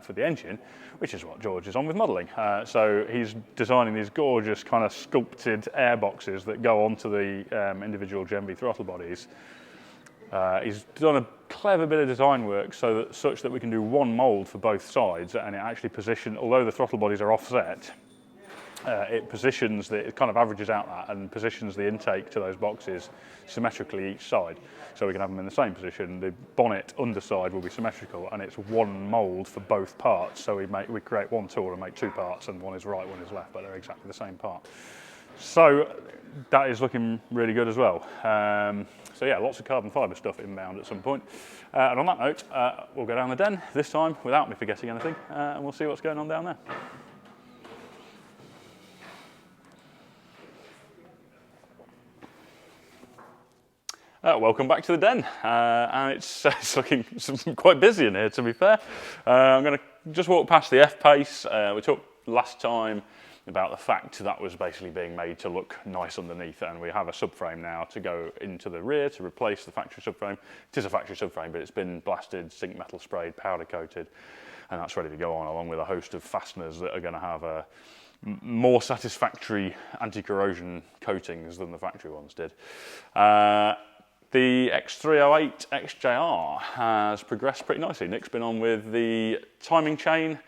S1: for the engine, which is what George is on with modelling. So he's designing these gorgeous kind of sculpted air boxes that go onto the individual Gen V throttle bodies. He's done a clever bit of design work such that we can do one mould for both sides, and it actually positions, although the throttle bodies are offset, it kind of averages out that and positions the intake to those boxes symmetrically each side. So we can have them in the same position. The bonnet underside will be symmetrical, and it's one mould for both parts. So we create one tool and make two parts, and one is right, one is left, but they're exactly the same part. So that is looking really good as well. So yeah, lots of carbon fibre stuff inbound at some point. And on that note, we'll go down the den, this time without me forgetting anything, and we'll see what's going on down there. Welcome back to the den, and it's looking quite busy in here, to be fair. I'm going to just walk past the F-Pace. We talked last time about the fact that was basically being made to look nice underneath, and we have a subframe now to go into the rear to replace the factory subframe. It is a factory subframe, but it's been blasted, zinc metal sprayed, powder coated, and that's ready to go on, along with a host of fasteners that are going to have a more satisfactory anti-corrosion coatings than the factory ones did. The X308 XJR has progressed pretty nicely. Nick's been on with the timing chain.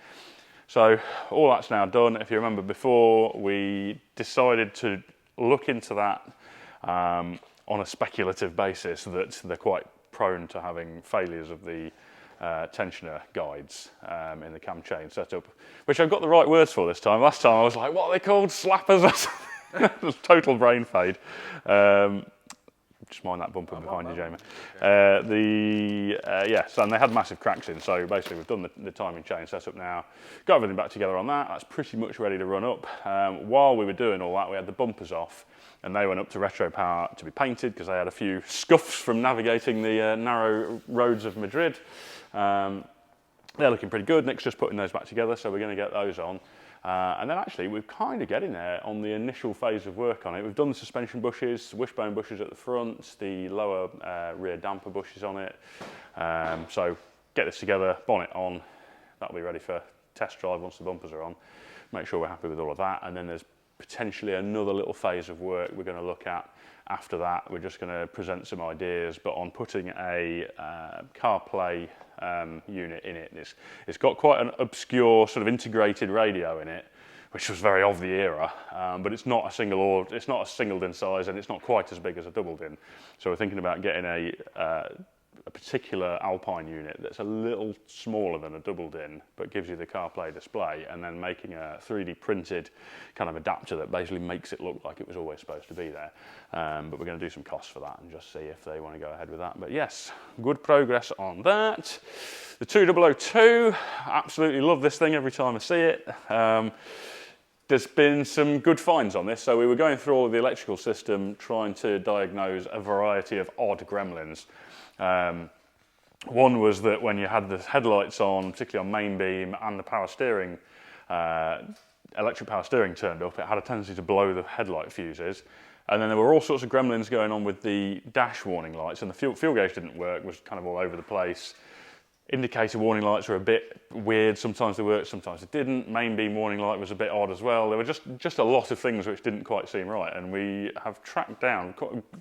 S1: So all that's now done. If you remember before, we decided to look into that on a speculative basis, that they're quite prone to having failures of the tensioner guides in the cam chain setup, which I've got the right words for this time. Last time I was like, what are they called? Slappers or something? Total brain fade. Just mind that bumper behind you, Jamie. Yes, and they had massive cracks in, so basically we've done the timing chain setup now, got everything back together on that. That's pretty much ready to run up. While we were doing all that, we had the bumpers off, and they went up to Retropower to be painted because they had a few scuffs from navigating the narrow roads of Madrid. They're looking pretty good. Nick's just putting those back together, so we're going to get those on. And then actually we're kind of getting there on the initial phase of work on it. We've done the suspension bushes, wishbone bushes at the front, the lower rear damper bushes on it. So get this together, bonnet on, that'll be ready for test drive once the bumpers are on. Make sure we're happy with all of that, and then there's potentially another little phase of work we're going to look at after that. We're just going to present some ideas, but on putting a CarPlay unit in it. It's got quite an obscure sort of integrated radio in it, which was very of the era, but it's not a single din size, and it's not quite as big as a double din. So we're thinking about getting a particular Alpine unit that's a little smaller than a double din, but gives you the CarPlay display, and then making a 3D printed kind of adapter that basically makes it look like it was always supposed to be there. But we're going to do some costs for that and just see if they want to go ahead with that. But yes, good progress on that. The 2002, absolutely love this thing every time I see it. There's been some good finds on this. So we were going through all of the electrical system, trying to diagnose a variety of odd gremlins. One was that when you had the headlights on, particularly on main beam, and the power steering, electric power steering turned up, it had a tendency to blow the headlight fuses. And then there were all sorts of gremlins going on with the dash warning lights, and the fuel gauge didn't work, was kind of all over the place. Indicator warning lights were a bit weird. Sometimes they worked, sometimes they didn't. Main beam warning light was a bit odd as well. There were just a lot of things which didn't quite seem right, and we have tracked down.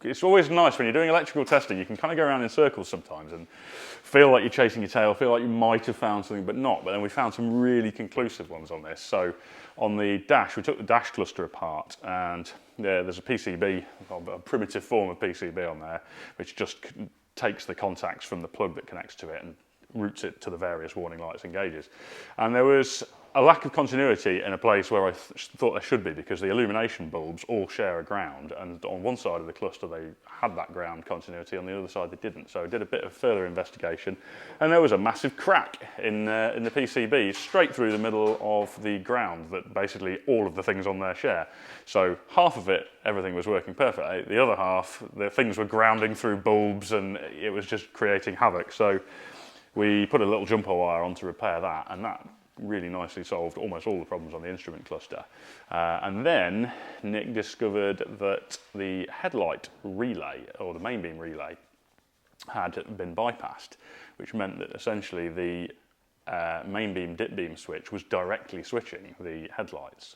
S1: It's always nice when you're doing electrical testing, you can kind of go around in circles sometimes and feel like you're chasing your tail, feel like you might have found something but not. But then we found some really conclusive ones on this. So on the dash, we took the dash cluster apart, and there's a PCB, a primitive form of PCB on there, which just takes the contacts from the plug that connects to it and routes it to the various warning lights and gauges. And there was a lack of continuity in a place where I thought there should be, because the illumination bulbs all share a ground, and on one side of the cluster they had that ground continuity, on the other side they didn't. So I did a bit of further investigation, and there was a massive crack in the PCB straight through the middle of the ground that basically all of the things on there share. So half of it, everything was working perfectly. The other half, the things were grounding through bulbs, and it was just creating havoc. So we put a little jumper wire on to repair that, and that really nicely solved almost all the problems on the instrument cluster. And then Nick discovered that the headlight relay, or the main beam relay, had been bypassed, which meant that essentially the main beam dip beam switch was directly switching the headlights.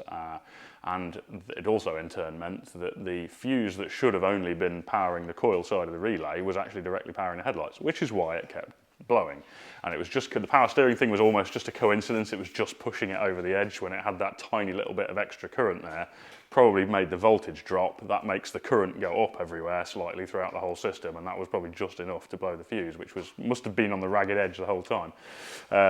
S1: And it also in turn meant that the fuse that should have only been powering the coil side of the relay was actually directly powering the headlights, which is why it kept blowing. And it was just, the power steering thing was almost just a coincidence. It was just pushing it over the edge when it had that tiny little bit of extra current there. Probably made the voltage drop. That makes the current go up everywhere slightly throughout the whole system, and that was probably just enough to blow the fuse, which must have been on the ragged edge the whole time.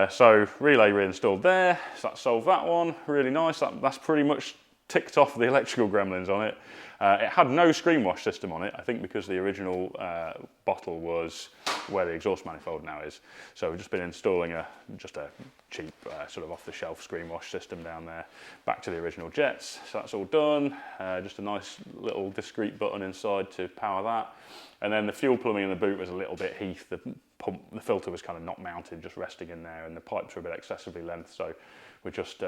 S1: So relay reinstalled there, so that solved that one. Really nice. That's pretty much ticked off the electrical gremlins on it. It had no screen wash system on it, I think because the original bottle was where the exhaust manifold now is. So we've just been installing just a cheap sort of off-the-shelf screen wash system down there, back to the original jets. So that's all done. Just a nice little discrete button inside to power that. And then the fuel plumbing in the boot was a little bit Heath. The filter was kind of not mounted, just resting in there, and the pipes were a bit excessively length. So we're just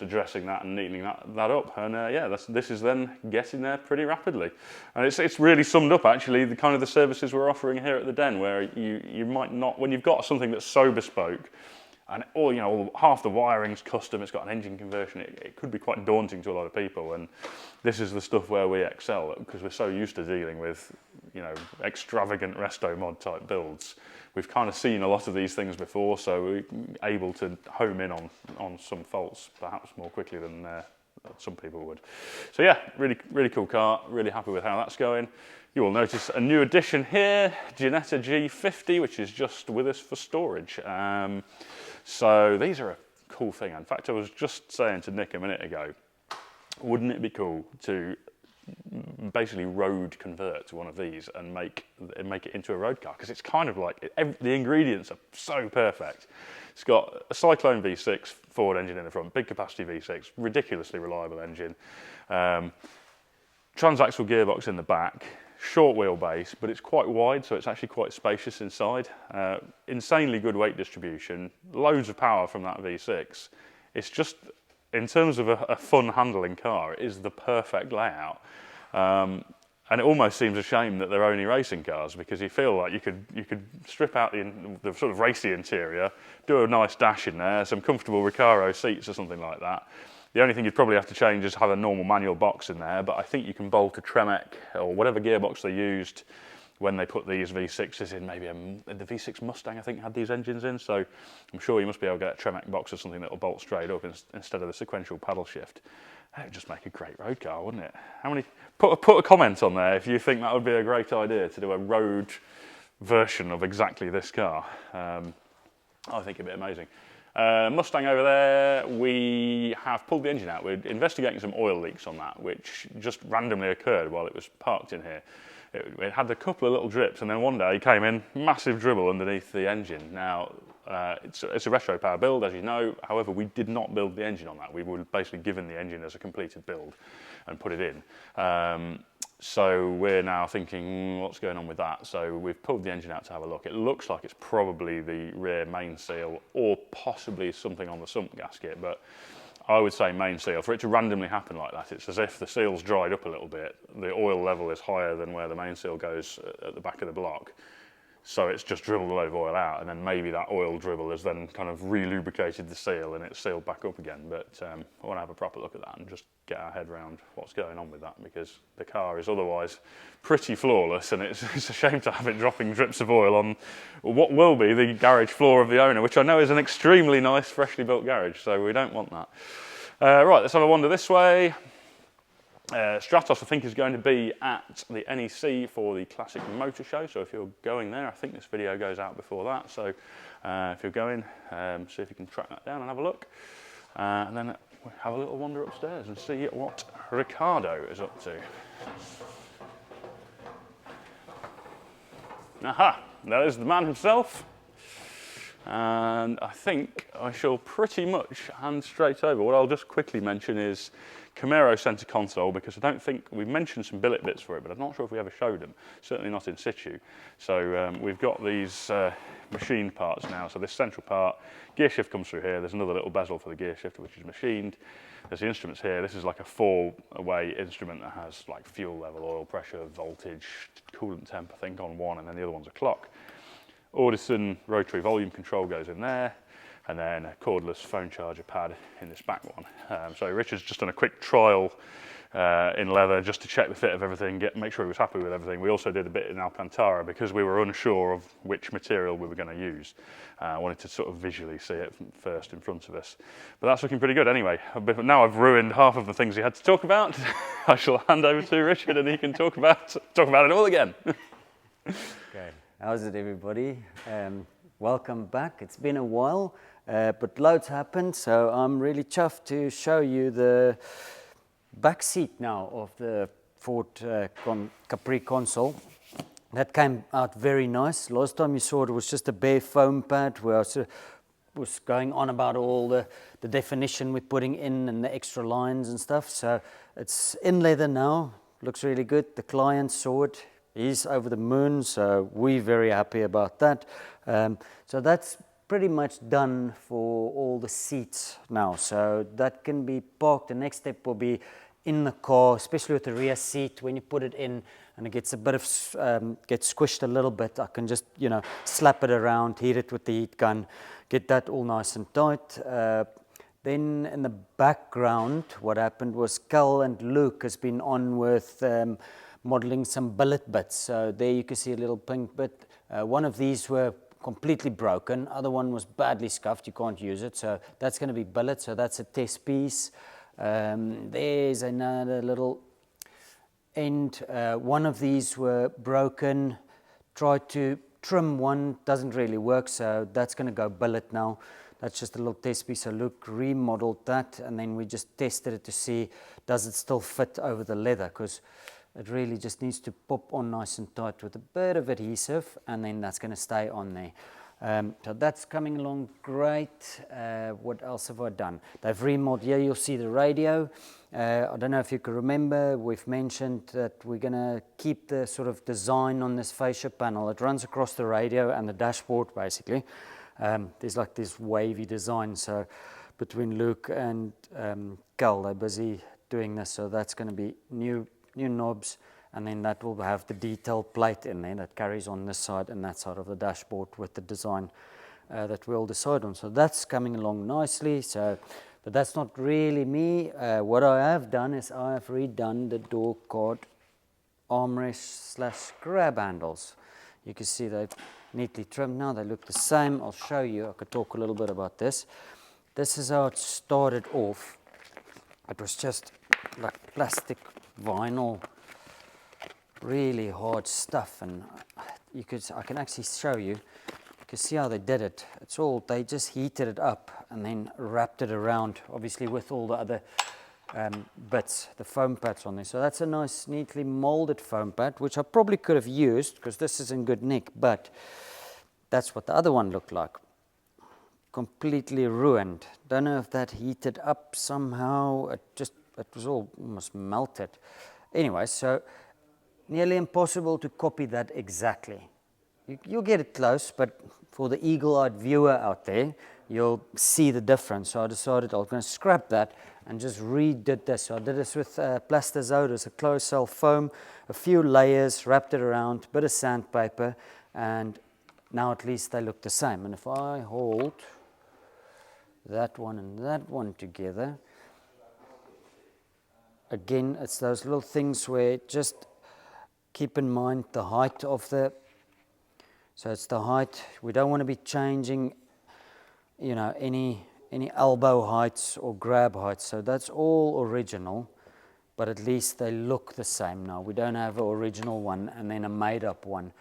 S1: addressing that and neatening that up, and yeah, this is then getting there pretty rapidly. And it's really summed up actually the kind of the services we're offering here at the Den, where you might not, when you've got something that's so bespoke, and half the wiring's custom, it's got an engine conversion, it could be quite daunting to a lot of people. And this is the stuff where we excel, because we're so used to dealing with extravagant resto mod type builds. We've kind of seen a lot of these things before, so we're able to home in on some faults perhaps more quickly than some people would. So yeah, really cool car, really happy with how that's going. You will notice a new addition here, Ginetta G50, which is just with us for storage. So these are a cool thing. In fact, I was just saying to Nick a minute ago, wouldn't it be cool to basically road convert to one of these and make it into a road car? Because it's kind of like, the ingredients are so perfect. It's got a Cyclone V6 Ford engine in the front, big capacity V6, ridiculously reliable engine, transaxle gearbox in the back, short wheelbase, but it's quite wide, so it's actually quite spacious inside. Insanely good weight distribution, loads of power from that V6. It's just, in terms of a fun handling car, it is the perfect layout. And it almost seems a shame that they're only racing cars, because you feel like you could strip out the sort of racy interior, do a nice dash in there, some comfortable Recaro seats or something like that. The only thing you'd probably have to change is have a normal manual box in there, but I think you can bolt a Tremec or whatever gearbox they used when they put these V6s in. Maybe the V6 Mustang, I think, had these engines in, so I'm sure you must be able to get a Tremec box or something that will bolt straight up instead of the sequential paddle shift. That would just make a great road car, wouldn't it? Put a comment on there if you think that would be a great idea to do a road version of exactly this car. I think it'd be amazing. Mustang over there, we have pulled the engine out. We're investigating some oil leaks on that, which just retly occurred while it was parked in here. It had a couple of little drips, and then one day it came in, massive dribble underneath the engine. Now, it's a Retropower build, as you know. However, we did not build the engine on that. We were basically given the engine as a completed build and put it in. So we're now thinking, what's going on with that? So we've pulled the engine out to have a look. It looks like it's probably the rear main seal, or possibly something on the sump gasket, but I would say main seal. For it to randomly happen like that, it's as if the seal's dried up a little bit. The oil level is higher than where the main seal goes at the back of the block. So it's just dribbled a load of oil out, and then maybe that oil dribble has then kind of re-lubricated the seal and it's sealed back up again. But I want to have a proper look at that and just get our head around what's going on with that, because the car is otherwise pretty flawless, and it's a shame to have it dropping drips of oil on what will be the garage floor of the owner, which I know is an extremely nice, freshly built garage, so we don't want that. Right, let's have a wander this way. Stratos, I think, is going to be at the NEC for the Classic Motor Show, so if you're going there, I think this video goes out before that, so if you're going, see if you can track that down and have a look, and then we'll have a little wander upstairs and see what Ricardo is up to. Aha, there is the man himself, and I think I shall pretty much hand straight over. What I'll just quickly mention is Camaro centre console, because I don't think we've mentioned some billet bits for it, but I'm not sure if we ever showed them, certainly not in situ. So we've got these machined parts now. So this central part, gear shift comes through here. There's another little bezel for the gear shifter, which is machined. There's the instruments here. This is like a 4-way instrument that has like fuel level, oil pressure, voltage, coolant temp, I think, on one, and then the other one's a clock. Audison rotary volume control goes in there, and then a cordless phone charger pad in this back one. So Richard's just done a quick trial in leather just to check the fit of everything, make sure he was happy with everything. We also did a bit in Alcantara because we were unsure of which material we were going to use. I wanted to sort of visually see it first in front of us. But that's looking pretty good anyway. But now I've ruined half of the things he had to talk about. I shall hand over to Richard and he can talk about it all again.
S3: Okay, how's it, everybody? Welcome back. It's been a while, but loads happened, so I'm really chuffed to show you the back seat now of the Ford Capri console. That came out very nice. Last time you saw it was just a bare foam pad where I sort of was going on about all the definition we're putting in and the extra lines and stuff. So it's in leather now, looks really good. The client saw it. He's over the moon, so we're very happy about that. So that's pretty much done for all the seats now. So that can be parked. The next step will be in the car, especially with the rear seat. When you put it in and it gets a bit of, gets squished a little bit, I can just, slap it around, heat it with the heat gun, get that all nice and tight. Then in the background, what happened was Cal and Luke has been on with modeling some billet bits. So there you can see a little pink bit. One of these were completely broken. Other one was badly scuffed. You can't use it. So that's going to be billet. So that's a test piece. There's another little end. One of these were broken. Tried to trim one. Doesn't really work. So that's going to go billet now. That's just a little test piece. So Luke remodeled that. And then we just tested it to see does it still fit over the leather. Because it really just needs to pop on nice and tight with a bit of adhesive, and then that's going to stay on there. So that's coming along great. What else have I done? They've remodeled. Here you'll see the radio. I don't know if you can remember, we've mentioned that we're going to keep the sort of design on this fascia panel. It runs across the radio and the dashboard, basically. There's like this wavy design. So between Luke and Cal, they're busy doing this. So that's going to be new knobs, and then that will have the detail plate in there that carries on this side and that side of the dashboard with the design that we'll decide on. So that's coming along nicely. So, but that's not really me. What I have done is I have redone the door card armrest / grab handles. You can see they've neatly trimmed now. They look the same. I'll show you. I could talk a little bit about this. This is how it started off. It was just like plastic vinyl, really hard stuff, and I can actually show you. You can see how they did it. It's all, they just heated it up and then wrapped it around, obviously with all the other bits, the foam pads on there. So that's a nice, neatly molded foam pad, which I probably could have used because this is in good nick, but that's what the other one looked like. Completely ruined. Don't know if that heated up somehow. It was all almost melted. Anyway, so nearly impossible to copy that exactly. You'll get it close, but for the eagle-eyed viewer out there, you'll see the difference. So I decided I was going to scrap that and just redid this. So I did this with Plastizote, it's a closed cell foam, a few layers, wrapped it around, bit of sandpaper, and now at least they look the same. And if I hold that one and that one together, again, it's those little things where just keep in mind the height of the, so it's the height. We don't want to be changing, you know, any elbow heights or grab heights. So that's all original, but at least they look the same now. We don't have an original one and then a made up one.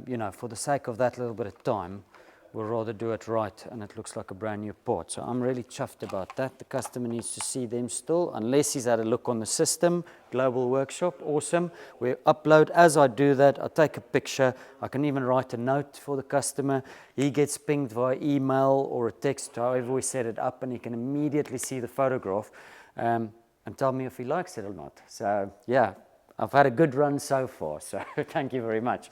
S3: You know, for the sake of that little bit of time, we'll rather do it right and it looks like a brand new part. So I'm really chuffed about that. The customer needs to see them still, unless he's had a look on the system. Global Workshop, awesome. We upload. As I do that, I take a picture. I can even write a note for the customer. He gets pinged via email or a text, however we set it up, and he can immediately see the photograph and tell me if he likes it or not. So yeah, I've had a good run so far, so thank you very much.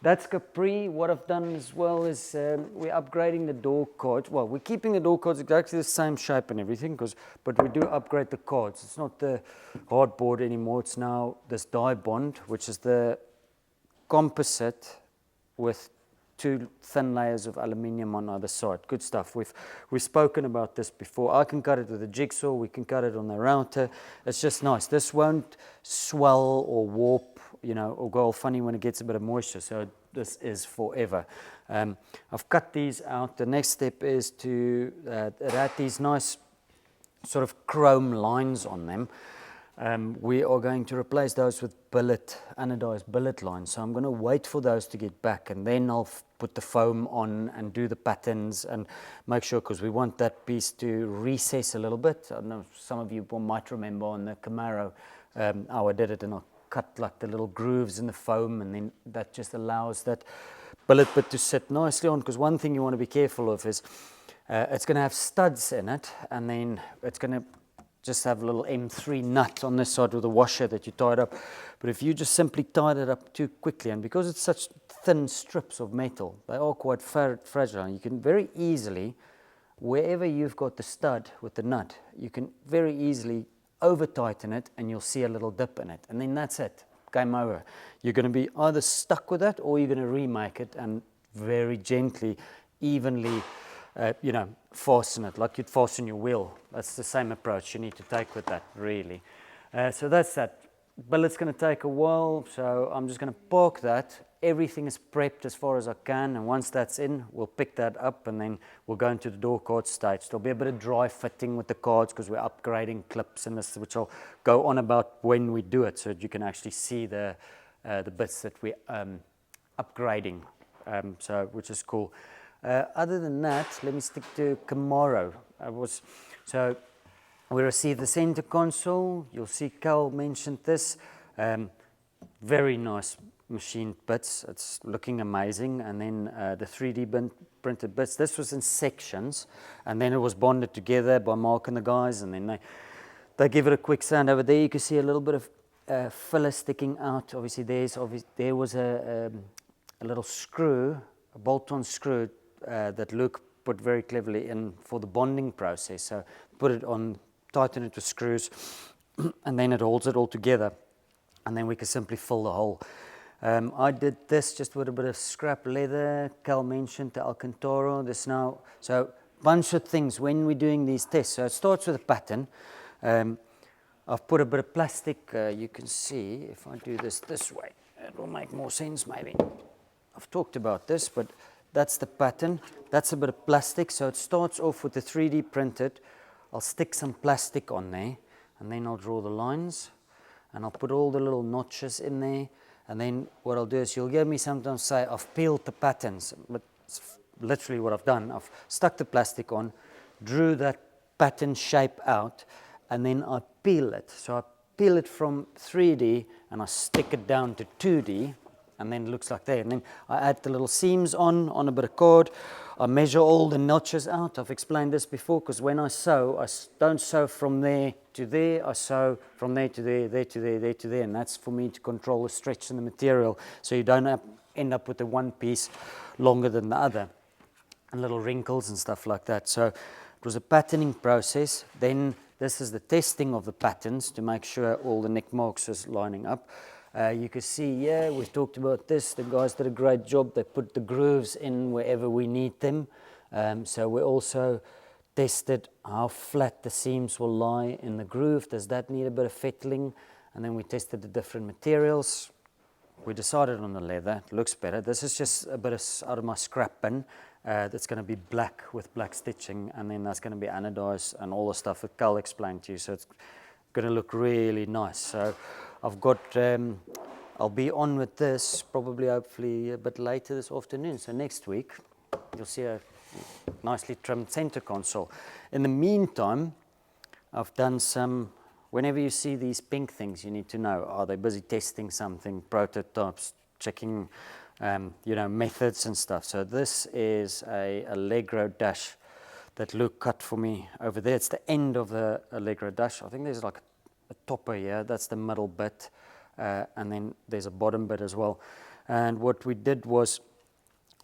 S3: That's Capri. What I've done as well is we're upgrading the door cards. Well, we're keeping the door cards exactly the same shape and everything, but we do upgrade the cards. It's not the hardboard anymore. It's now this die bond, which is the composite with 2 thin layers of aluminium on either side. Good stuff. We've spoken about this before. I can cut it with a jigsaw. We can cut it on the router. It's just nice. This won't swell or warp, you know, or go all funny when it gets a bit of moisture. So this is forever. I've cut these out. The next step is to add these nice sort of chrome lines on them. We are going to replace those with billet, anodized billet lines. So I'm going to wait for those to get back, and then I'll put the foam on and do the patterns and make sure, because we want that piece to recess a little bit. I don't know if some of you might remember on the Camaro how I did it, and I cut like the little grooves in the foam, and then that just allows that billet bit to sit nicely on. Because one thing you want to be careful of is it's going to have studs in it, and then it's going to just have a little M3 nut on this side with a washer that you tied up. But if you just simply tied it up too quickly, and because it's such thin strips of metal, they are quite fragile. You can very easily, wherever you've got the stud with the nut, you can very easily over tighten it, and you'll see a little dip in it. And then that's it, game over. You're going to be either stuck with that, or you're going to remake it and very gently, evenly, you know, fasten it like you'd fasten your wheel. That's the same approach you need to take with that, really. So that's that. Billet's going to take a while, so I'm just going to park that. Everything is prepped as far as I can, and once that's in, we'll pick that up, and then we'll go into the door card stage. There'll be a bit of dry fitting with the cards because we're upgrading clips and this, which I'll go on about when we do it, so that you can actually see the bits that we're upgrading, which is cool. Other than that, let me stick to Camaro. So we received the center console. You'll see Cal mentioned this. Very nice machined bits. It's looking amazing. And then the 3D printed bits. This was in sections, and then it was bonded together by Mark and the guys. And then they give it a quick sand. Over there, you can see a little bit of filler sticking out. Obviously, there was a little screw, a bolt-on screw. That Luke put very cleverly in for the bonding process. So put it on, tighten it with screws, and then it holds it all together. And then we can simply fill the hole. I did this just with a bit of scrap leather. Cal mentioned the Alcantara. So bunch of things when we're doing these tests. So it starts with a pattern. I've put a bit of plastic. You can see if I do this way, it will make more sense maybe. I've talked about this, but that's the pattern. That's a bit of plastic. So it starts off with the 3D printed. I'll stick some plastic on there, and then I'll draw the lines, and I'll put all the little notches in there. And then what I'll do is, you'll hear me sometimes say I've peeled the patterns, but it's literally what I've done. I've stuck the plastic on, drew that pattern shape out, and then I peel it. So I peel it from 3D and I stick it down to 2D. And then it looks like that. And then I add the little seams on a bit of cord. I measure all the notches out. I've explained this before, because when I sew, I don't sew from there to there. I sew from there to there, there to there, there to there. And that's for me to control the stretch in the material, so you don't end up with the one piece longer than the other, and little wrinkles and stuff like that. So it was a patterning process. Then this is the testing of the patterns to make sure all the neck marks is lining up. You can see here, we've talked about this. The guys did a great job. They put the grooves in wherever we need them. So we also tested how flat the seams will lie in the groove. Does that need a bit of fettling? And then we tested the different materials. We decided on the leather. It looks better. This is just a bit out of my scrap bin. That's going to be black with black stitching, and then that's going to be anodized and all the stuff that Carl explained to you. So it's going to look really nice. So I've got, I'll be on with this probably hopefully a bit later this afternoon. So next week you'll see a nicely trimmed center console. In the meantime, I've done some, whenever you see these pink things, you need to know, are they busy testing something, prototypes, checking methods and stuff. So this is a Allegro dash that Luke cut for me over there. It's the end of the Allegro dash. I think there's like a topper here. That's the middle bit. And then there's a bottom bit as well. And what we did was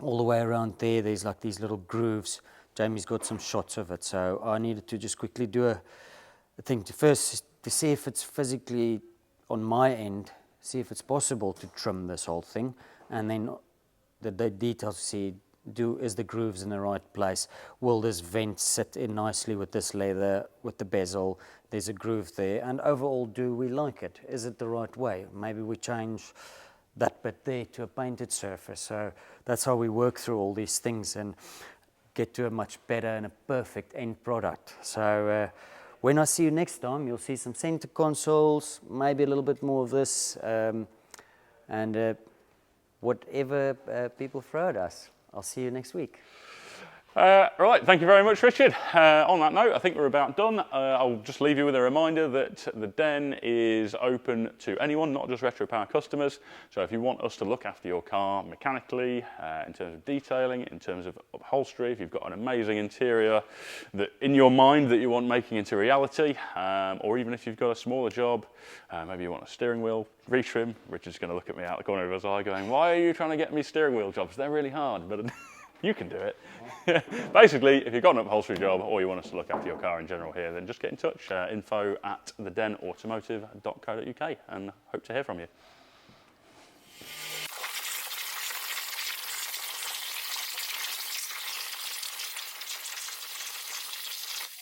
S3: all the way around there, there's like these little grooves. Jamie's got some shots of it. So I needed to just quickly do a thing to see if it's physically on my end, see if it's possible to trim this whole thing. And then the details, see, is the grooves in the right place? Will this vent sit in nicely with this leather, with the bezel? There's a groove there. And overall, do we like it? Is it the right way? Maybe we change that bit there to a painted surface. So that's how we work through all these things and get to a much better and a perfect end product. So when I see you next time, you'll see some center consoles, maybe a little bit more of this, and whatever people throw at us. I'll see you next week.
S1: Right, thank you very much, Richard. On that note, I think we're about done. I'll just leave you with a reminder that the Den is open to anyone, not just Retropower customers. So if you want us to look after your car mechanically, in terms of detailing, in terms of upholstery, if you've got an amazing interior that in your mind that you want making into reality, or even if you've got a smaller job, maybe you want a steering wheel retrim. Richard's going to look at me out the corner of his eye going, why are you trying to get me steering wheel jobs? They're really hard, but you can do it. Basically, if you've got an upholstery job or you want us to look after your car in general here, then just get in touch, info@thedenautomotive.co.uk, and hope to hear from you.